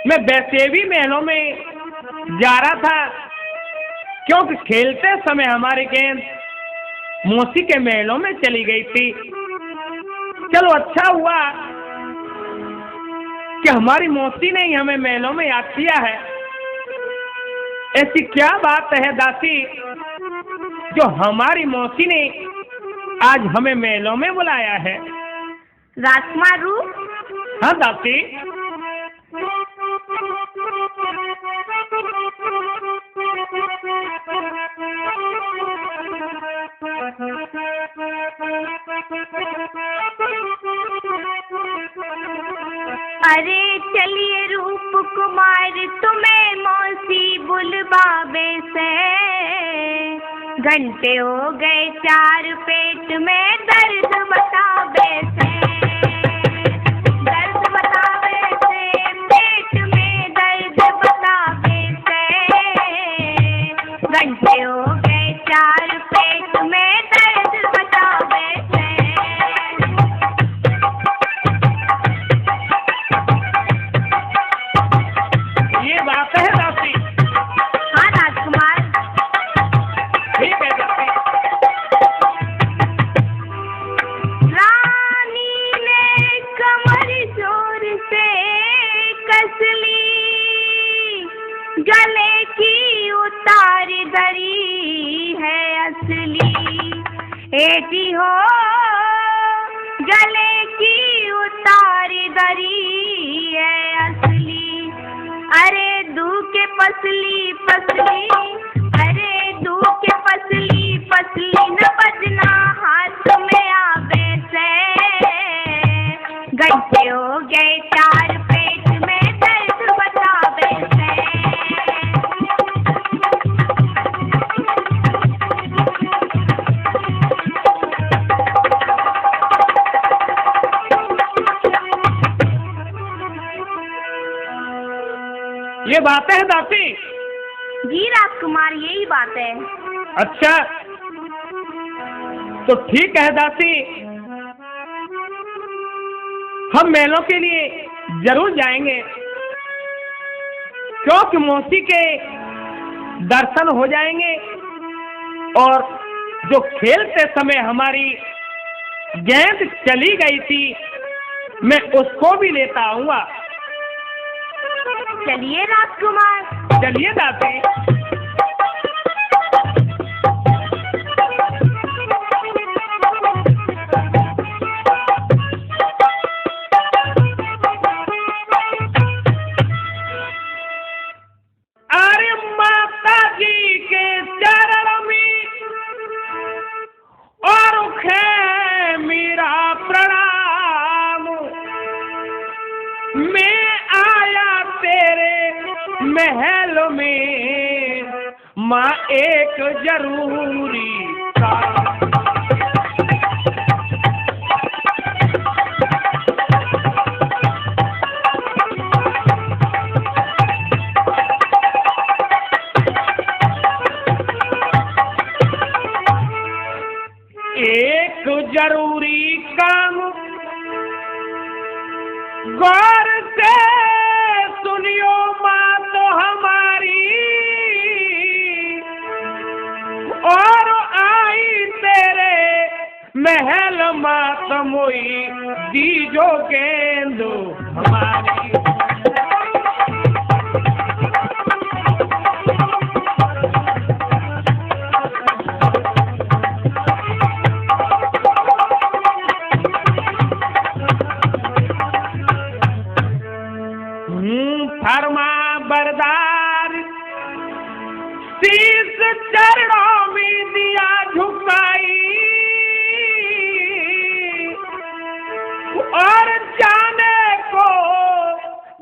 मैं वैसे भी महलों में जा रहा था, क्योंकि खेलते समय हमारी गेंद मौसी के महलों में चली गई थी। चलो अच्छा हुआ कि हमारी मौसी ने ही हमें महलों में याद किया है। ऐसी क्या बात है दासी जो हमारी मौसी ने आज हमें महलों में बुलाया है? राजकुमार रू, हाँ दासी। अरे चलिए रूप कुमार, तुम्हें मौसी बुलवावे से। घंटे हो गए 4, पेट में दर्द बतावे से। दर्द बतावे से, पेट में दर्द बतावे से। घंटे हो गए 4, पेट में दर्द बतावे से। ये बात है दासी। हाँ राजकुमार, ठीक है दासी। रानी ने कमर जोर से कस ली, गले की उतार दरी है असली। एटी हो गले की उतार दरी है असली। अरे दू के पसली पसली, अरे दू के पसली पसली, न बजना हाथ में आवे से। घंटे हो गए 4, पेट में दर्द बतावे से। ये बात है दासी। जी राजकुमार, यही बात है। अच्छा, तो ठीक है दासी, हम मेलों के लिए जरूर जाएंगे, क्योंकि मौसी के दर्शन हो जाएंगे और जो खेलते समय हमारी गेंद चली गई थी, मैं उसको भी लेता आऊंगा। चलिए राजकुमार। चलिए दासी। अरे माता जी के चरण में और खे मेरा प्रणाम। मैं आया तेरे महल में, माँ एक जरूरी काम। एक जरूरी काम गौर से सुनियो माँ तो हमारी, और आई तेरे महल मात मोई, दीजो गेंदो हमारी। फरमा बरदार शीस चरणों में दिया झुकाई और जाने को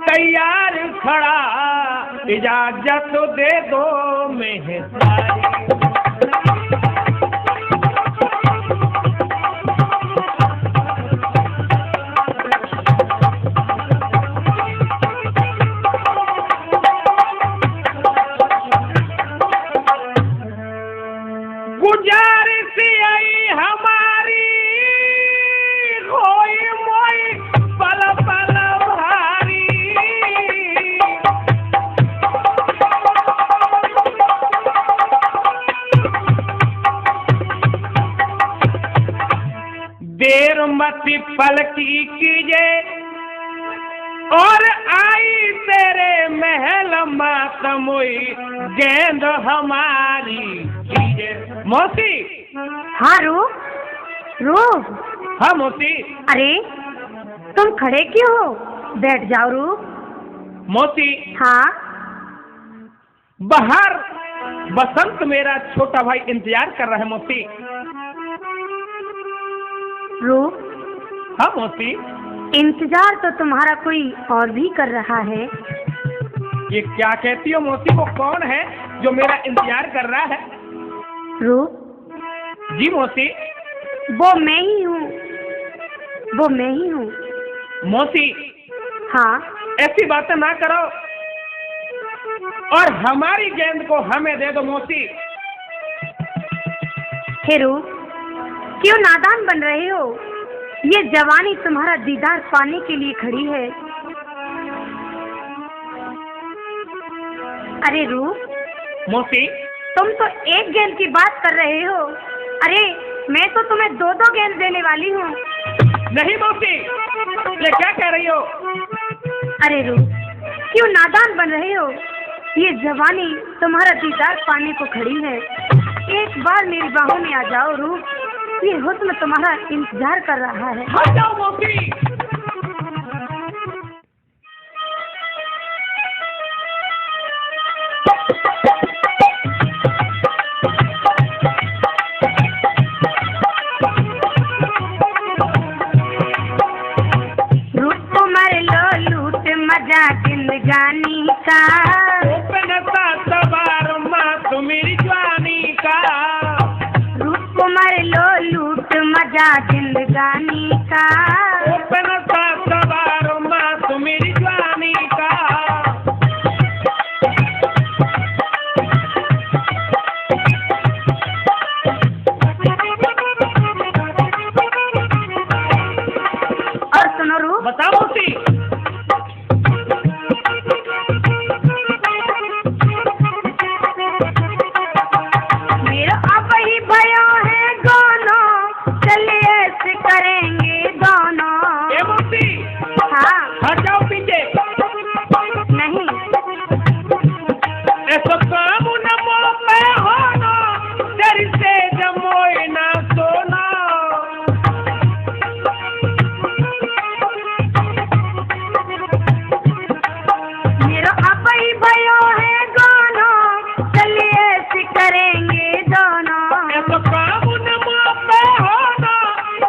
तैयार खड़ा, इजाजत दे दो मेहतारी। गुजारिश आई हमारी कोई मोई पल पल भारी, देर मत पल की कीजे और आई तेरे महल मातमुई गेंद हमारी कीजे। मौसी। हाँ रू रू। हाँ मौसी। अरे तुम खड़े क्यों हो? बैठ जाओ रू। मौसी। हाँ। बाहर बसंत मेरा छोटा भाई इंतजार कर रहा है मौसी। रू। हाँ मौसी। इंतजार तो तुम्हारा कोई और भी कर रहा है। ये क्या कहती हो मौसी? वो कौन है जो मेरा इंतजार कर रहा है? रू। जी मौसी। वो मैं ही हूँ, वो मैं ही हूँ। मौसी। हाँ। ऐसी बातें ना करो और हमारी गेंद को हमें दे दो मौसी। हे रू, क्यों नादान बन रहे हो? ये जवानी तुम्हारा दीदार पाने के लिए खड़ी है। अरे रू। मौसी। तुम तो एक गेंद की बात कर रहे हो। अरे मैं तो तुम्हें दो दो गेंद देने वाली हूँ। नहीं मौसी, ये क्या कह रही हो? अरे रू, क्यों नादान बन रहे हो? ये जवानी तुम्हारा दीदार पाने को खड़ी है। एक बार मेरी बाहों में आ जाओ रू, ये हुस्न तुम्हारा इंतजार कर रहा है। हट जाओ मौसी। जिंदगानी का सवार माँ मेरी जवानी का, रूप को मर लो लूट मजा जिंदगानी का। सवार माँ मेरी जवानी का। और सुनो रू। बताओ मौसी। करेंगे दोनों। हाँ। हट जाओ पीछे। नहीं। ऐसा काम न मोह पे होना, तेरी से जमोए ना सोना। मेरा अब ही भयो है दोनों, चलिए ऐसे करेंगे दोनों। ऐसा काम न मोह पे होना,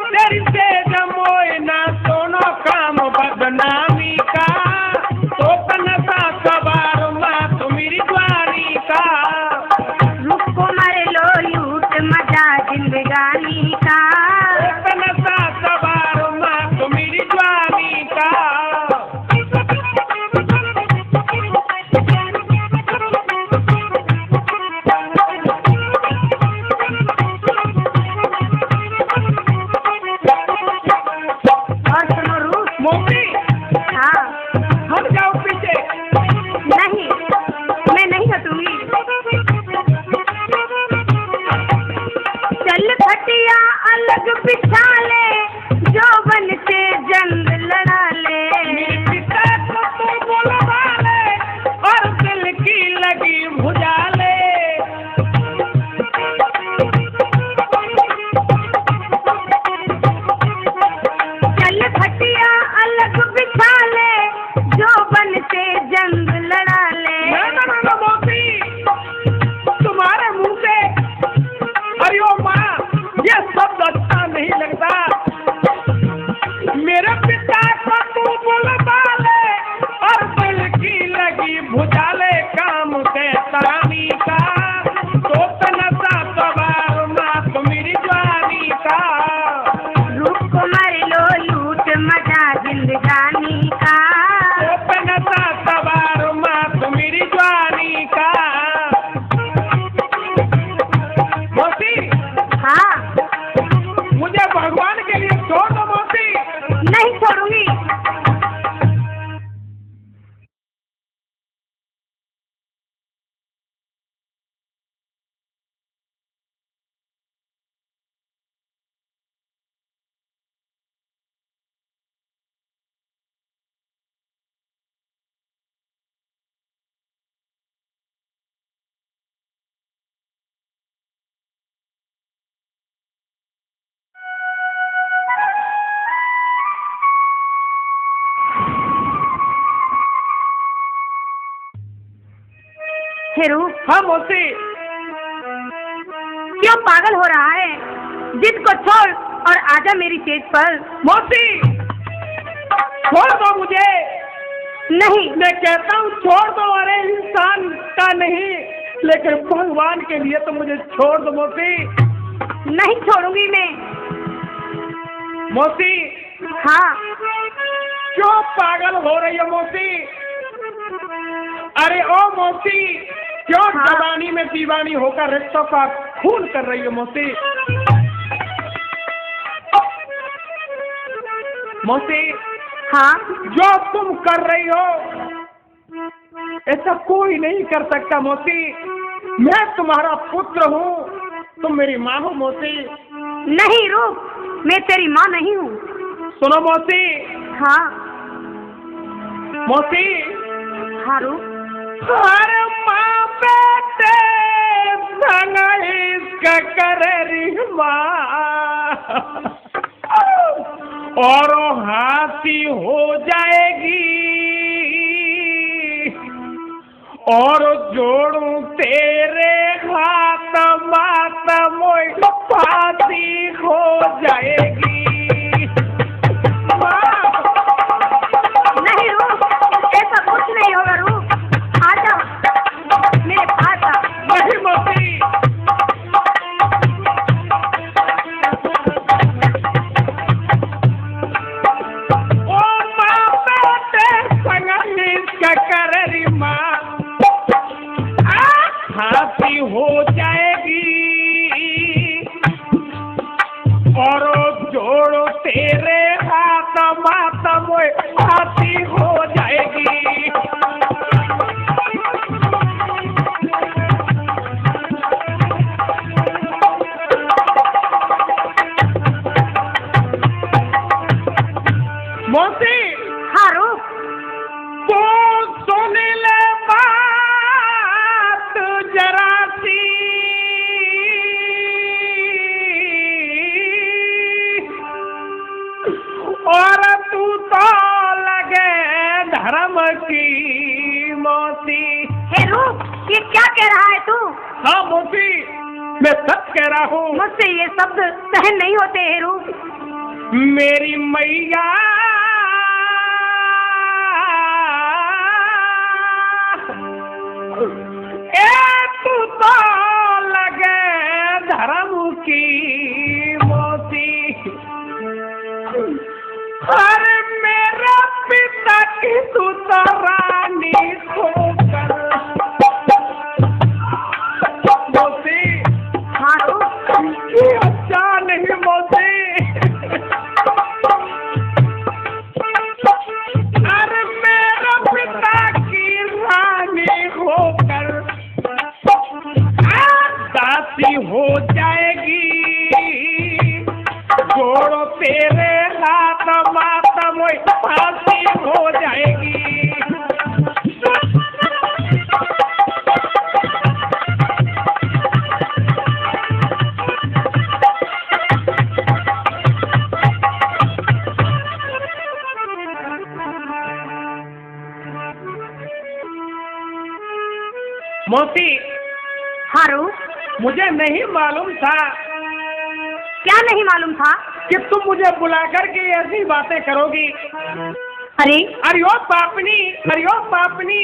तेरी से जमोए ना सोना। काम बदनामी का तो तनसा सवार माँ तो मेरी द्वारी का। रूप को मर लो लूट मजा जिंदगानी का। तनसा सवार माँ तो मेरी द्वारी का। अलग बिछा ले जो बन से जंग लड़ा ले। तो बोलवा ले और दिल की लगी भुजा ले। चल खटिया अलग बिछा ले जो बन से जंग लड़ा ले। तुम्हारे मुंह से हे रूप, हाँ मौसी। क्यों पागल हो रहा है? जिद को छोड़ और आजा मेरी सेज पर। मौसी छोड़ दो मुझे। नहीं, मैं कहता हूँ छोड़ दो। अरे इंसान का नहीं, लेकिन भगवान के लिए तो मुझे छोड़ दो मौसी। नहीं छोड़ूंगी मैं। मौसी हाँ, क्यों पागल हो रही हो मौसी? अरे ओ मौसी, क्यों हाँ। जवानी में दीवानी होकर रिश्तों का खून कर रही हो मौसी? मौसी हाँ, जो तुम कर रही हो ऐसा कोई नहीं कर सकता मौसी। मैं तुम्हारा पुत्र हूँ, तुम मेरी माँ हो मौसी। नहीं रूप, मैं तेरी माँ नहीं हूँ। सुनो मौसी। हाँ, मौसी हाँ रूप। हर माँ बेटे संग इसका करे माँ, और हाथी हो जाएगी, और जोड़ू तेरे हाथ मात मोई फांसी हो जाएगी। नहीं रूप, ऐसा कुछ नहीं होगा रूप। आजा मेरे पास आ। नहीं मौसी। ओ माँ बेटे संग इसका कररी माँ, हाथी हो जाएगी, और जोड़ो तेरे हाथ मात मोए हाथी हो जाएगी। मौसी हाँ रूप। तो सुन ले बात जरा सी, और तू तो लगे धर्म की मौसी। हे रूप, ये क्या कह रहा है तू? हाँ मौसी, मैं सच कह रहा हूँ। मुझसे ये शब्द सहन नहीं होते हे रूप। मेरी मैया तू तो लगे धर्म की मौसी, अरे मेरा पिता की तू तो रानी खोकर मौसी। हाँ रूप। ये अच्छा नहीं मौसी। अरे मेरा पिता की रानी होकर दासी हो जाएगी, जोड़ो तेरे हाथ माता मोई फांसी हो जाएगी। मौसी हाँ रूप। मुझे नहीं मालूम था क्या नहीं मालूम था? कि तुम मुझे बुला करके ऐसी बातें करोगी। अरे अरे ओ पापनी, अरे ओ पापनी,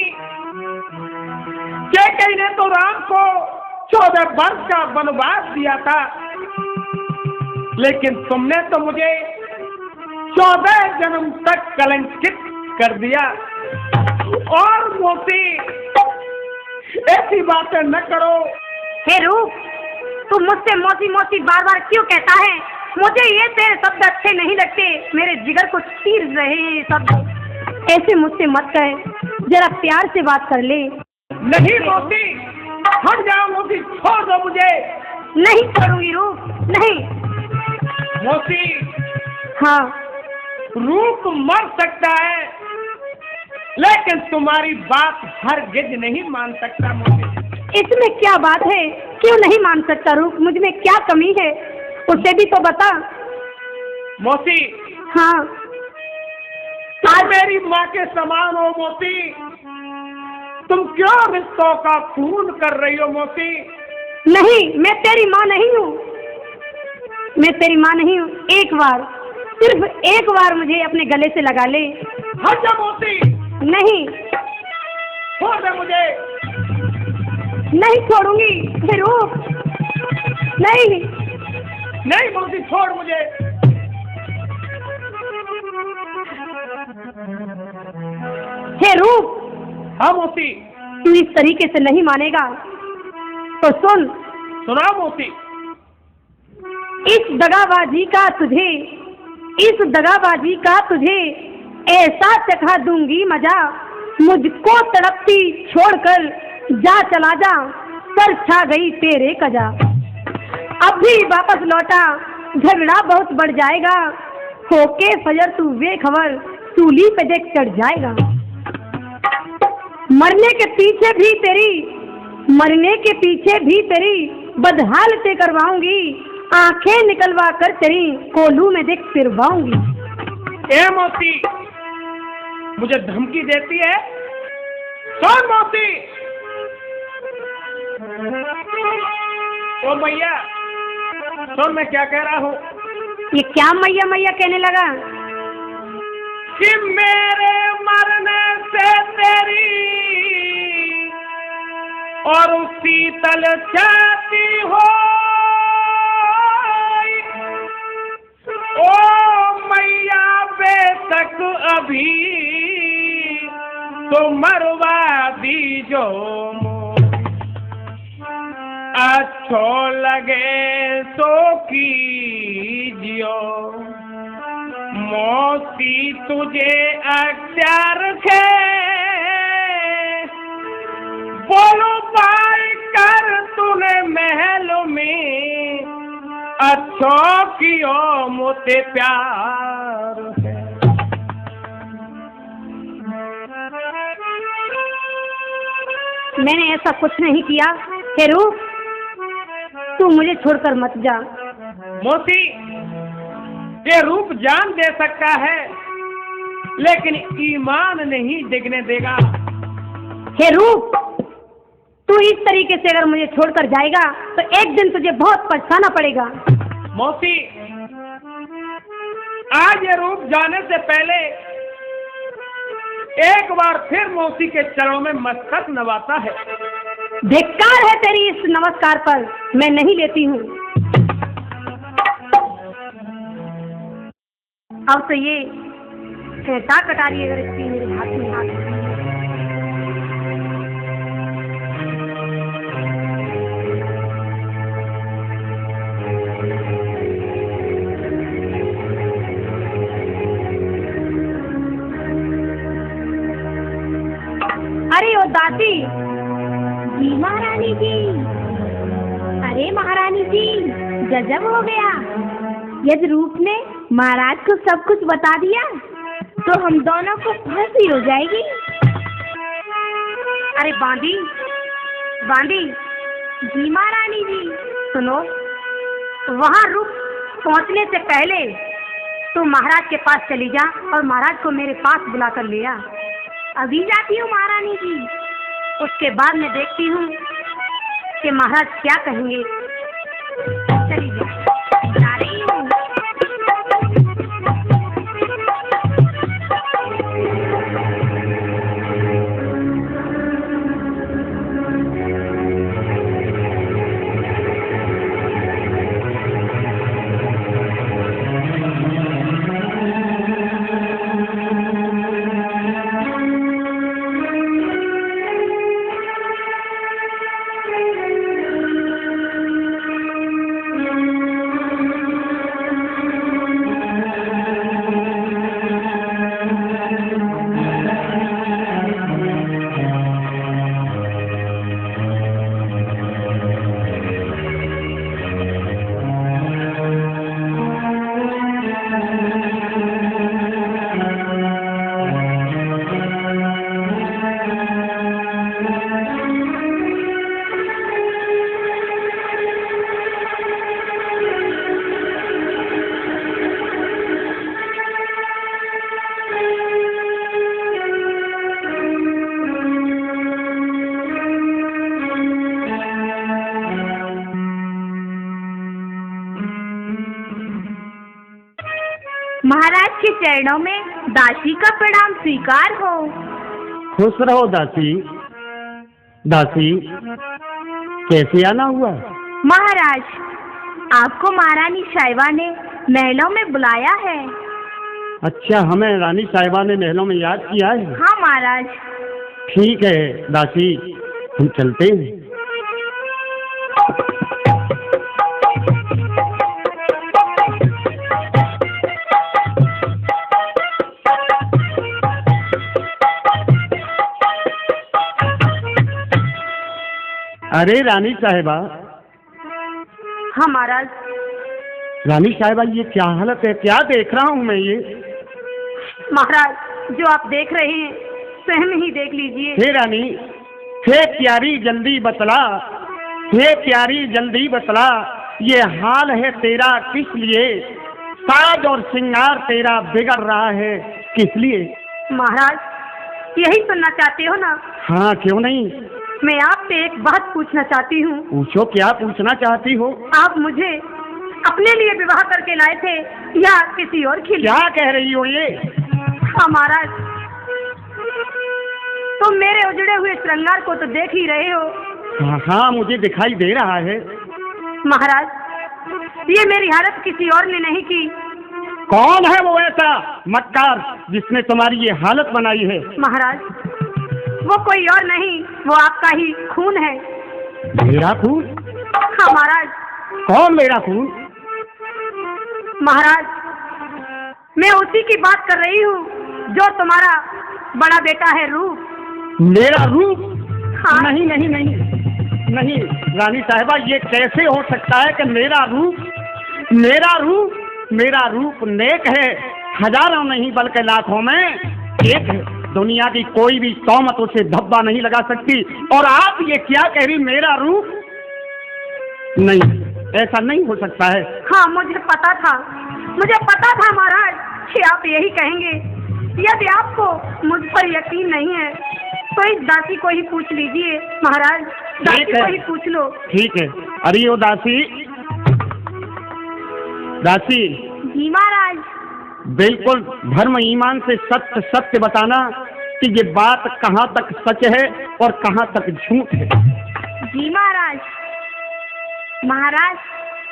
कैकेयी ने तो राम को 14 वर्ष का वनवास दिया था, लेकिन तुमने तो मुझे 14 जन्म तक कलंकित कर दिया। और मौसी ऐसी बातें न करो। हे रूप, तू मुझसे मौसी मौसी बार बार क्यों कहता है? मुझे ये तेरे शब्द अच्छे नहीं लगते, मेरे जिगर को चीर रहे हैं शब्द। ऐसे मुझसे मत कहे, जरा प्यार से बात कर ले। नहीं मौसी, हट जाओ मौसी, छोड़ दो मुझे। नहीं छोड़ूंगी रूप, नहीं। मौसी हाँ, रूप मर सकता है, लेकिन तुम्हारी बात हरगिज नहीं मान सकता मौसी। इसमें क्या बात है? क्यों नहीं मान सकता रूप? मुझ में क्या कमी है उसे भी तो बता। मौसी हाँ, तुम मेरी माँ के समान हो मौसी। तुम क्यों रिश्तों का खून कर रही हो मौसी? नहीं, मैं तेरी माँ नहीं हूँ, मैं तेरी माँ नहीं हूँ। एक बार, सिर्फ एक बार मुझे अपने गले से लगा ले। हट जा मौसी, नहीं, छोड़ दे मुझे। नहीं छोड़ूंगी। हे रूप, नहीं। नहीं मौसी, छोड़ मुझे। हे रूप, हाँ मौसी। तू इस तरीके से नहीं मानेगा तो सुन। सुनाओ मौसी। इस दगाबाजी का तुझे ऐसा चखा दूंगी मजा, मुझको तड़पती छोड़कर जा चला जा, सर छा गई तेरे कजा। अब भी वापस लौटा, झगड़ा बहुत बढ़ जाएगा, होके फजर तू बेखबर सूली पे देख चढ़ जाएगा। मरने के पीछे भी तेरी बदहालते करवाऊंगी, आंखें निकलवा कर तेरी कोलू में देख फिरवाऊंगी। ए मौसी, मुझे धमकी देती है? कौन मौसी? ओ मैया, सुन मैं क्या कह रहा हूँ। ये क्या मैया मैया कहने लगा? कि मेरे मरने से तेरी और शीतल छाती हो, ओ मैया बेशक अभी तो मरवा दीजो, अच्छो लगे तो कीजियो, मौसी तुझे अख्तियार है, बोलो भाई कर तूने महल में, अच्छो कियो मोते प्यार है। मैंने ऐसा कुछ नहीं किया। हे रूप, तू मुझे छोड़कर मत जा। मौसी, ये रूप जान दे सकता है लेकिन ईमान नहीं डिगने देगा। हे रूप, तू इस तरीके से अगर मुझे छोड़कर जाएगा तो एक दिन तुझे बहुत पछताना पड़ेगा। मौसी, आज ये रूप जाने से पहले एक बार फिर मौसी के चरणों में मस्तक नवाता है। धिक्कार है तेरी इस नमस्कार पर, मैं नहीं लेती हूँ। अब तो ये ऐसा कटारी अगर इसकी मेरे हाथ में हाथ है। अरे ओ दादी जी, महारानी जी। अरे महारानी जी, गजब हो गया। यदि रूप ने महाराज को सब कुछ बता दिया तो हम दोनों को फांसी हो जाएगी। अरे बांदी, बांदी जी, महारानी जी सुनो, वहाँ रूप पहुँचने से पहले तो महाराज के पास चली जा और महाराज को मेरे पास बुला कर ले आ। अभी जाती हूँ महारानी जी, उसके बाद मैं देखती हूँ कि महाराज क्या कहेंगे। चली जा रही हूँ। महाराज के चरणों में दासी का प्रणाम स्वीकार हो। खुश रहो दासी। दासी, कैसे आना हुआ? महाराज, आपको महारानी साहिबा ने महलों में बुलाया है। अच्छा, हमें रानी साहिबा ने महलों में याद किया है? हाँ महाराज। ठीक है दासी, हम चलते हैं। अरे रानी साहिबा। हाँ महाराज। रानी साहिबा, ये क्या हालत है? क्या देख रहा हूँ मैं ये? महाराज, जो आप देख रहे हैं स्वयं ही देख लीजिए। हे रानी, हे प्यारी जल्दी बतला, हे प्यारी जल्दी बतला, ये हाल है तेरा किस लिए? साज और श्रृंगार तेरा बिगड़ रहा है किस लिए? महाराज, यही सुनना चाहते हो ना? हाँ, क्यों नहीं। मैं आपसे एक बात पूछना चाहती हूँ। पूछो, क्या पूछना चाहती हो? आप मुझे अपने लिए विवाह करके लाए थे या किसी और के लिए? क्या कह रही हो ये? हाँ महाराज, तुम मेरे उजड़े हुए श्रृंगार को तो देख ही रहे हो। हाँ हाँ, मुझे दिखाई दे रहा है। महाराज, ये मेरी हालत किसी और ने नहीं की। कौन है वो ऐसा मक्कार जिसने तुम्हारी ये हालत बनाई है? महाराज, वो कोई और नहीं, वो आपका ही खून है। मेरा खून? हाँ महाराज। कौन मेरा खून? महाराज, मैं उसी की बात कर रही हूँ जो तुम्हारा बड़ा बेटा है रूप। मेरा रूप? हाँ। नहीं नहीं नहीं नहीं रानी साहिबा, ये कैसे हो सकता है कि मेरा रूप नेक है, हजारों नहीं बल्कि लाखों में एक है। दुनिया की कोई भी तौमत उसे धब्बा नहीं लगा सकती। और आप ये क्या कह रही, मेरा रूप? नहीं, ऐसा नहीं हो सकता है। हाँ, मुझे पता था महाराज कि आप यही कहेंगे। यदि आपको मुझ पर यकीन नहीं है तो इस दासी को ही पूछ लीजिए महाराज। दासी को ही पूछ लो। ठीक है। अरे ओ दासी, दासी। जी महाराज। बिल्कुल धर्म ईमान से सत्य सत्य बताना कि ये बात कहाँ तक सच है और कहाँ तक झूठ है। जी महाराज। महाराज।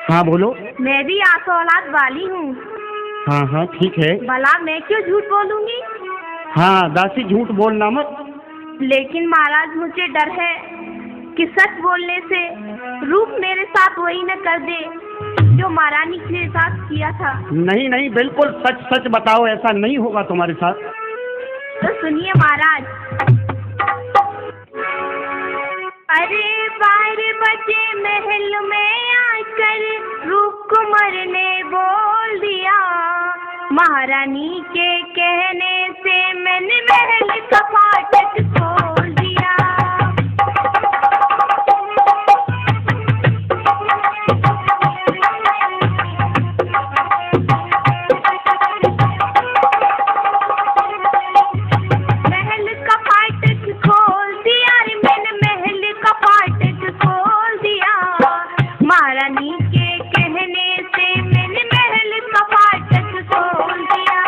हाँ बोलो। मैं भी आस औलाद वाली हूँ। हाँ हाँ ठीक है। भला मैं क्यों झूठ बोलूंगी? हाँ दासी, झूठ बोलना मत। लेकिन महाराज, मुझे डर है कि सच बोलने से रूप मेरे साथ वही न कर दे जो महारानी के साथ किया था। नहीं नहीं, बिल्कुल सच सच बताओ, ऐसा नहीं होगा तुम्हारे साथ। तो सुनिए महाराज। अरे 12 बजे महल में आकर रूप कुंवर ने बोल दिया, महारानी के कहने से मैंने महल का फाटक खोल दिया। महल का फाटक खोल दिया रे, मैंने महल का फाटक खोल दिया, महारानी के कहने से मैंने महल का फाटक खोल दिया।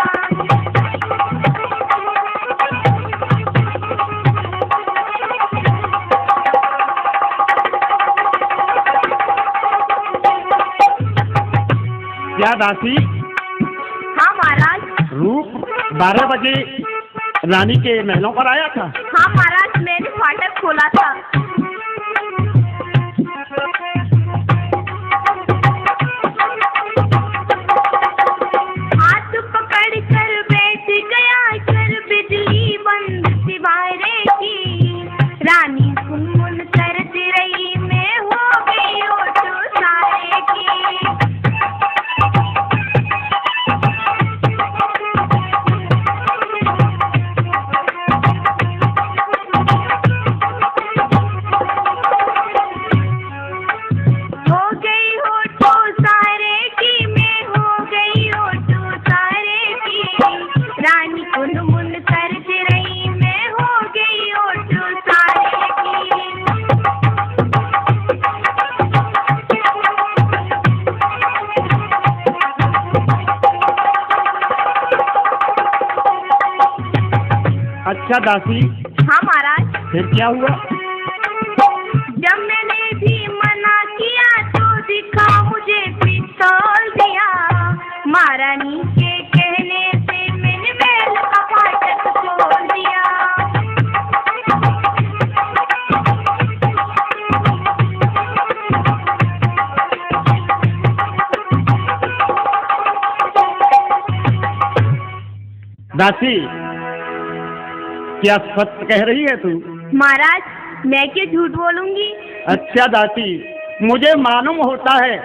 क्या दासी? हाँ महाराज। रूप 12 बजे रानी के महलों पर आया था? हाँ महाराज, मैंने फाटक खोला था। हाथ पकड़ कर बैठ गया कर बिजली बंद सिवारे की, रानी सुन करती रही, मैं हो गई ओटो सारे की। अच्छा दासी, हाँ महाराज। फिर क्या हुआ? जब मैंने भी मना किया तो दिखा मुझे पिस्तौल दिया। महारानी के कहने से मैंने बैल का फाटक खोल दिया। दासी, क्या सत्य कह रही है तू? महाराज मैं क्यों झूठ बोलूंगी? अच्छा दासी, मुझे मालूम होता है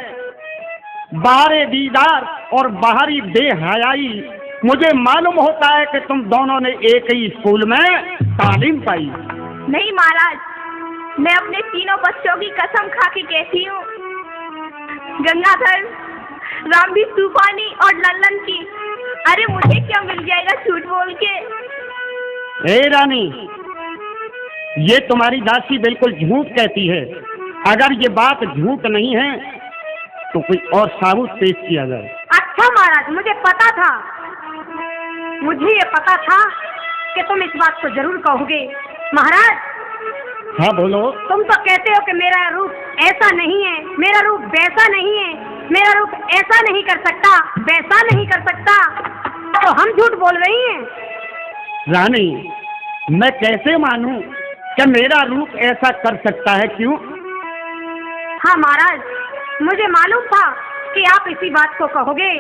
बाहरी दीदार और बाहरी बेहयाई, मुझे मालूम होता है कि तुम दोनों ने एक ही स्कूल में तालीम पाई। नहीं महाराज, मैं अपने तीनों बच्चों की कसम खा के कहती हूँ, गंगाधर, रामवी, तूफानी और लल्लन की। अरे मुझे क्या मिल जाएगा झूठ बोल के? हे रानी, ये तुम्हारी दासी बिल्कुल झूठ कहती है। अगर ये बात झूठ नहीं है तो कोई और साबूत पेश किया जाए। अच्छा महाराज, मुझे पता था, मुझे ये पता था कि तुम इस बात को जरूर कहोगे। महाराज, हाँ बोलो। तुम तो कहते हो कि मेरा रूप ऐसा नहीं है, मेरा रूप वैसा नहीं है, मेरा रूप ऐसा नहीं कर सकता, वैसा नहीं कर सकता, तो हम झूठ बोल रही हैं। रानी, मैं कैसे मानूं कि मेरा रूप ऐसा कर सकता है? क्यों? हाँ महाराज, मुझे मालूम था कि आप इसी बात को कहोगे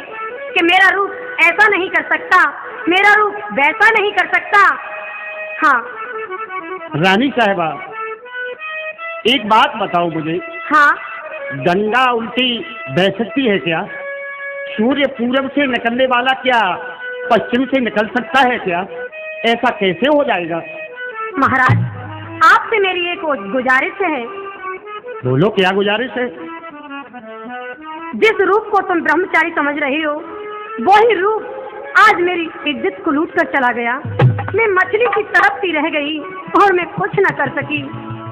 कि मेरा रूप ऐसा नहीं कर सकता, मेरा रूप वैसा नहीं कर सकता। हाँ रानी साहिबा, एक बात बताओ मुझे। हाँ, गंगा उल्टी बह सकती है क्या? सूर्य पूरब से निकलने वाला क्या पश्चिम से निकल सकता है क्या? ऐसा कैसे हो जाएगा? महाराज, आपसे मेरी एक गुजारिश है। बोलो, क्या गुजारिश है? जिस रूप को तुम ब्रह्मचारी समझ रहे हो, वही रूप आज मेरी इज्जत को लूट कर चला गया। मैं मछली की तड़पती रह गई और मैं कुछ न कर सकी,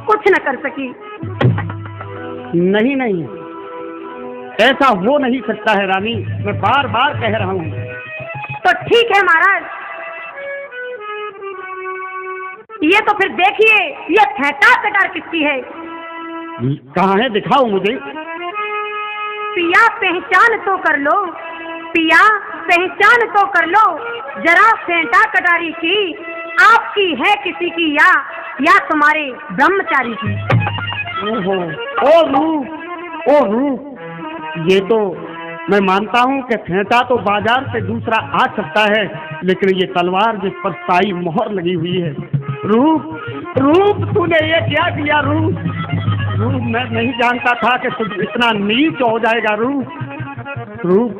कुछ न कर सकी। नहीं नहीं, ऐसा हो नहीं सकता है रानी, मैं बार बार कह रहा हूँ। तो ठीक है महाराज, ये तो फिर देखिए, ये ठेठा कटार किसकी है? कहाँ है? दिखाओ मुझे। पिया पहचान तो कर लो, पिया पहचान तो कर लो, जरा फेंटा कटारी की आपकी है किसी की या तुम्हारे ब्रह्मचारी की? ओहो, ओ रूप, ओ रूप, ये तो मैं मानता हूँ कि फेंटा तो बाजार से दूसरा आ सकता है, लेकिन ये तलवार जिस पर साई मोहर लगी हुई है। रूप, रूप, तूने ये क्या किया? रूप, रूप, मैं नहीं जानता था कि तू इतना नीच हो जाएगा। रूप, रूप,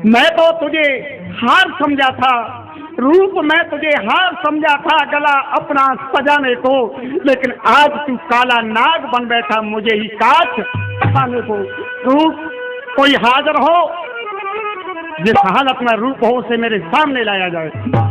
मैं तो तुझे हार समझा था। रूप, मैं तुझे हार समझा था गला अपना सजाने को, लेकिन आज तू काला नाग बन बैठा मुझे ही काट खाने को। रूप, कोई हाजिर हो, जिस हालत में रूप हो उसे मेरे सामने लाया जाए।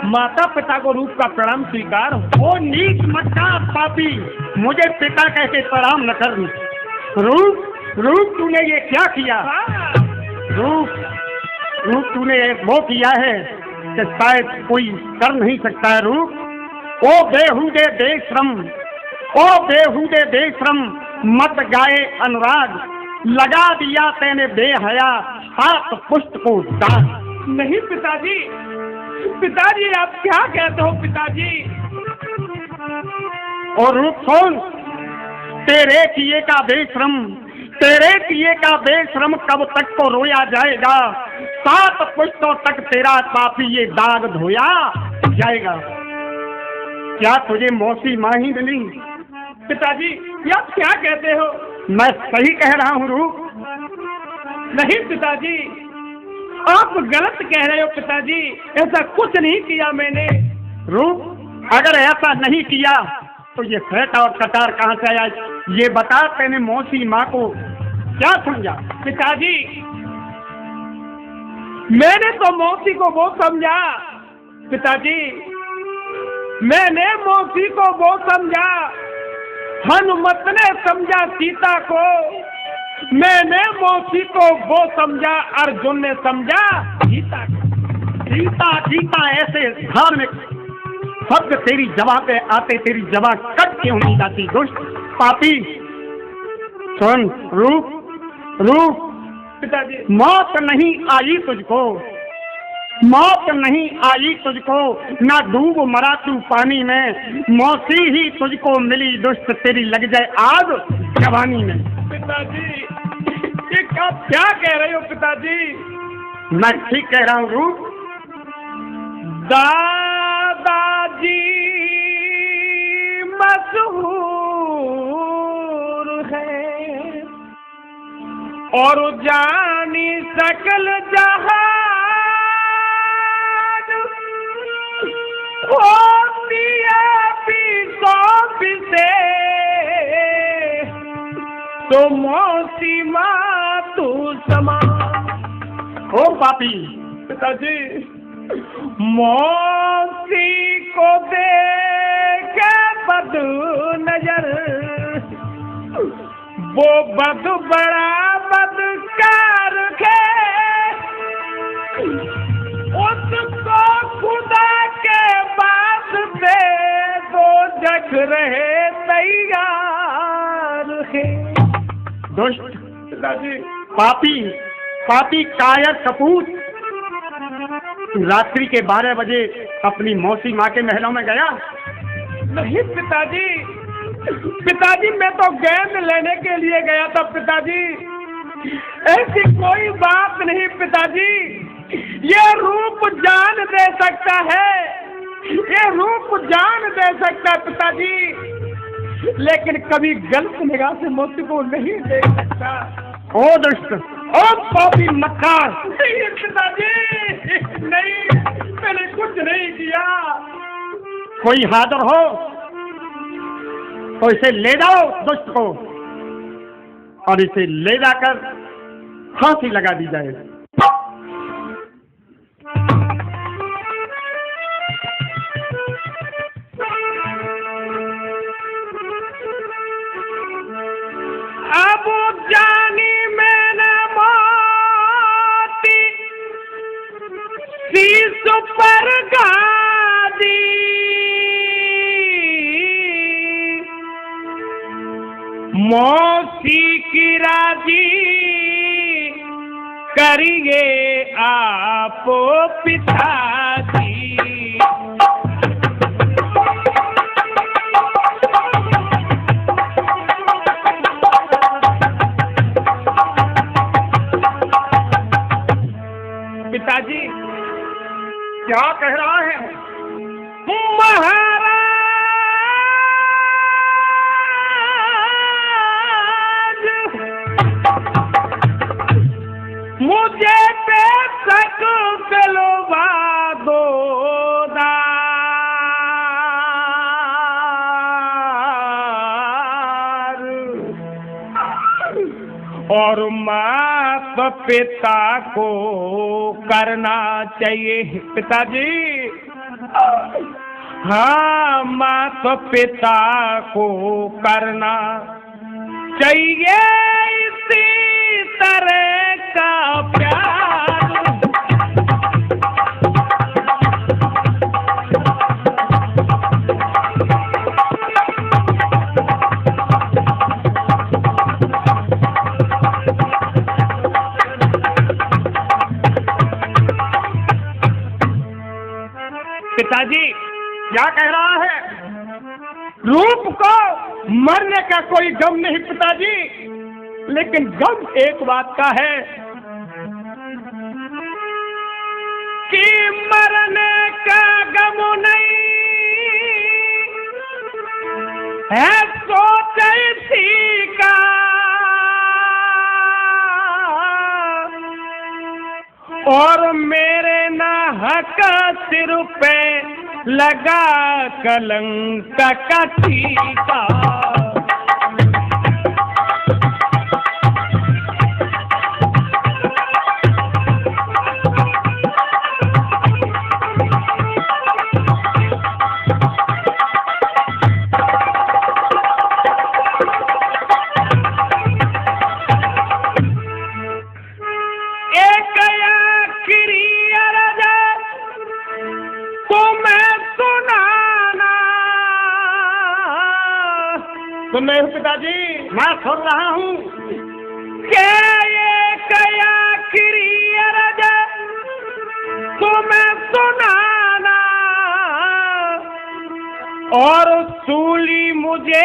माता पिता को रूप का प्रणाम स्वीकार हो। ओ नीच मक्का पापी, मुझे पिता कह के प्रणाम न कर। रूप, रूप, तूने ये क्या किया? रूप, रूप, तूने वो किया है कि शायद कोई कर नहीं सकता है। रूप, ओ बेहुदे बेशरम, ओ बेहुदे बेशरम, मत गाए अनुराग, लगा दिया तेने बेहया हाथ पुष्ट को दाग। नहीं पिताजी, पिताजी आप क्या कहते हो पिताजी? और रूप सुन, तेरे किए का बेशरम, तेरे किए का बेशरम कब तक को रोया जाएगा? 7 पुश्तों तक तेरा पापी ये दाग धोया जाएगा। क्या तुझे मौसी माँ ही मिली? पिताजी ये आप क्या कहते हो? मैं सही कह रहा हूँ रूप? नहीं पिताजी, आप गलत कह रहे हो पिताजी, ऐसा कुछ नहीं किया मैंने। रूप, अगर ऐसा नहीं किया तो ये फेंटा और कटार कहाँ से आया? ये बता, तेने मौसी माँ को क्या समझा? पिताजी मैंने तो मौसी को वो समझा पिताजी, मैंने मौसी को वो समझा, हनुमत ने समझा सीता को, मैंने मौसी को वो समझा, अर्जुन ने समझा सीता को। सीता सीता ऐसे धार्मिक शब्द तेरी जबां पे आते तेरी जबां कट क्यों नहीं जाती? दुष्ट पापी, सुन, रूप पिताजी, मौत नहीं आई तुझको, मौत नहीं आई तुझको, ना डूब मरा तू पानी में, मौसी ही तुझको मिली दुष्ट, तेरी लग जाए आग जवानी में। पिताजी, ये आप क्या कह रहे हो पिताजी? मैं ठीक कह रहा हूँ रूप। दादाजी मशहूर है और जानी सकल जहान, होती है से तो मौसी माँ तू समान। ओ पापी, पिताजी, मौसी को देखे बद नजर, वो बद बड़ा बदकार है, उसको खुदा के बाद पे तो जग रहे तैयार है। दुष्ट, पिताजी, पापी कायर कपूत, रात्रि के 12 बजे अपनी मौसी माँ के महलों में गया? नहीं पिताजी, पिताजी मैं तो गेंद लेने के लिए गया था पिताजी, ऐसी कोई बात नहीं पिताजी, ये रूप जान दे सकता है, ये रूप जान दे सकता है पिताजी, लेकिन कभी गलत निगाह से मौसी को नहीं देख सकता। ओ दुष्ट, ओ पापी मक्कार! नहीं पिताजी, नहीं, मैंने कुछ नहीं किया। कोई हाजिर हो तो इसे ले जाओ दुष्ट को, और इसे ले जाकर फांसी लगा दी जाए। अब जानी मैंने मोती शीश पर गादी, मौसी की राजी करिए आप पिताजी। पिताजी, क्या कह रहा है? महाराज, मुझे बेशक दिलवा दो दार, और मात पिता को करना चाहिए। पिताजी, हाँ, मात पिता को करना चाहिए इसी तरह का प्यार। पिताजी, क्या कह रहा है? रूप को मरने का कोई गम नहीं पिताजी, लेकिन गम एक बात का है कि मरने का गम नहीं है सोच इसी का, और मेरे ना हक सिर पे लगा कलंक का टीका। सुन रहे हो पिताजी? मैं सुन रहा हूँ। क्या ये कया किरियरज तुम्हें सुनाना और सूली मुझे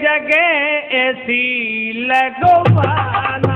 जगह ऐसी लगवाना।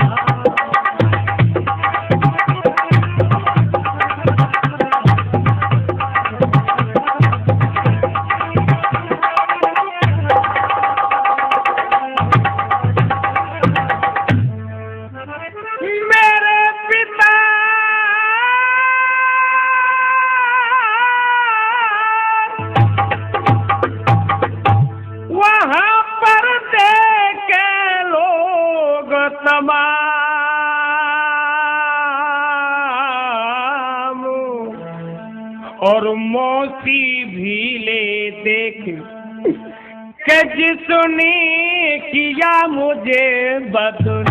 और मौसी भी ले देख कि जिसने किया मुझे बदनाम।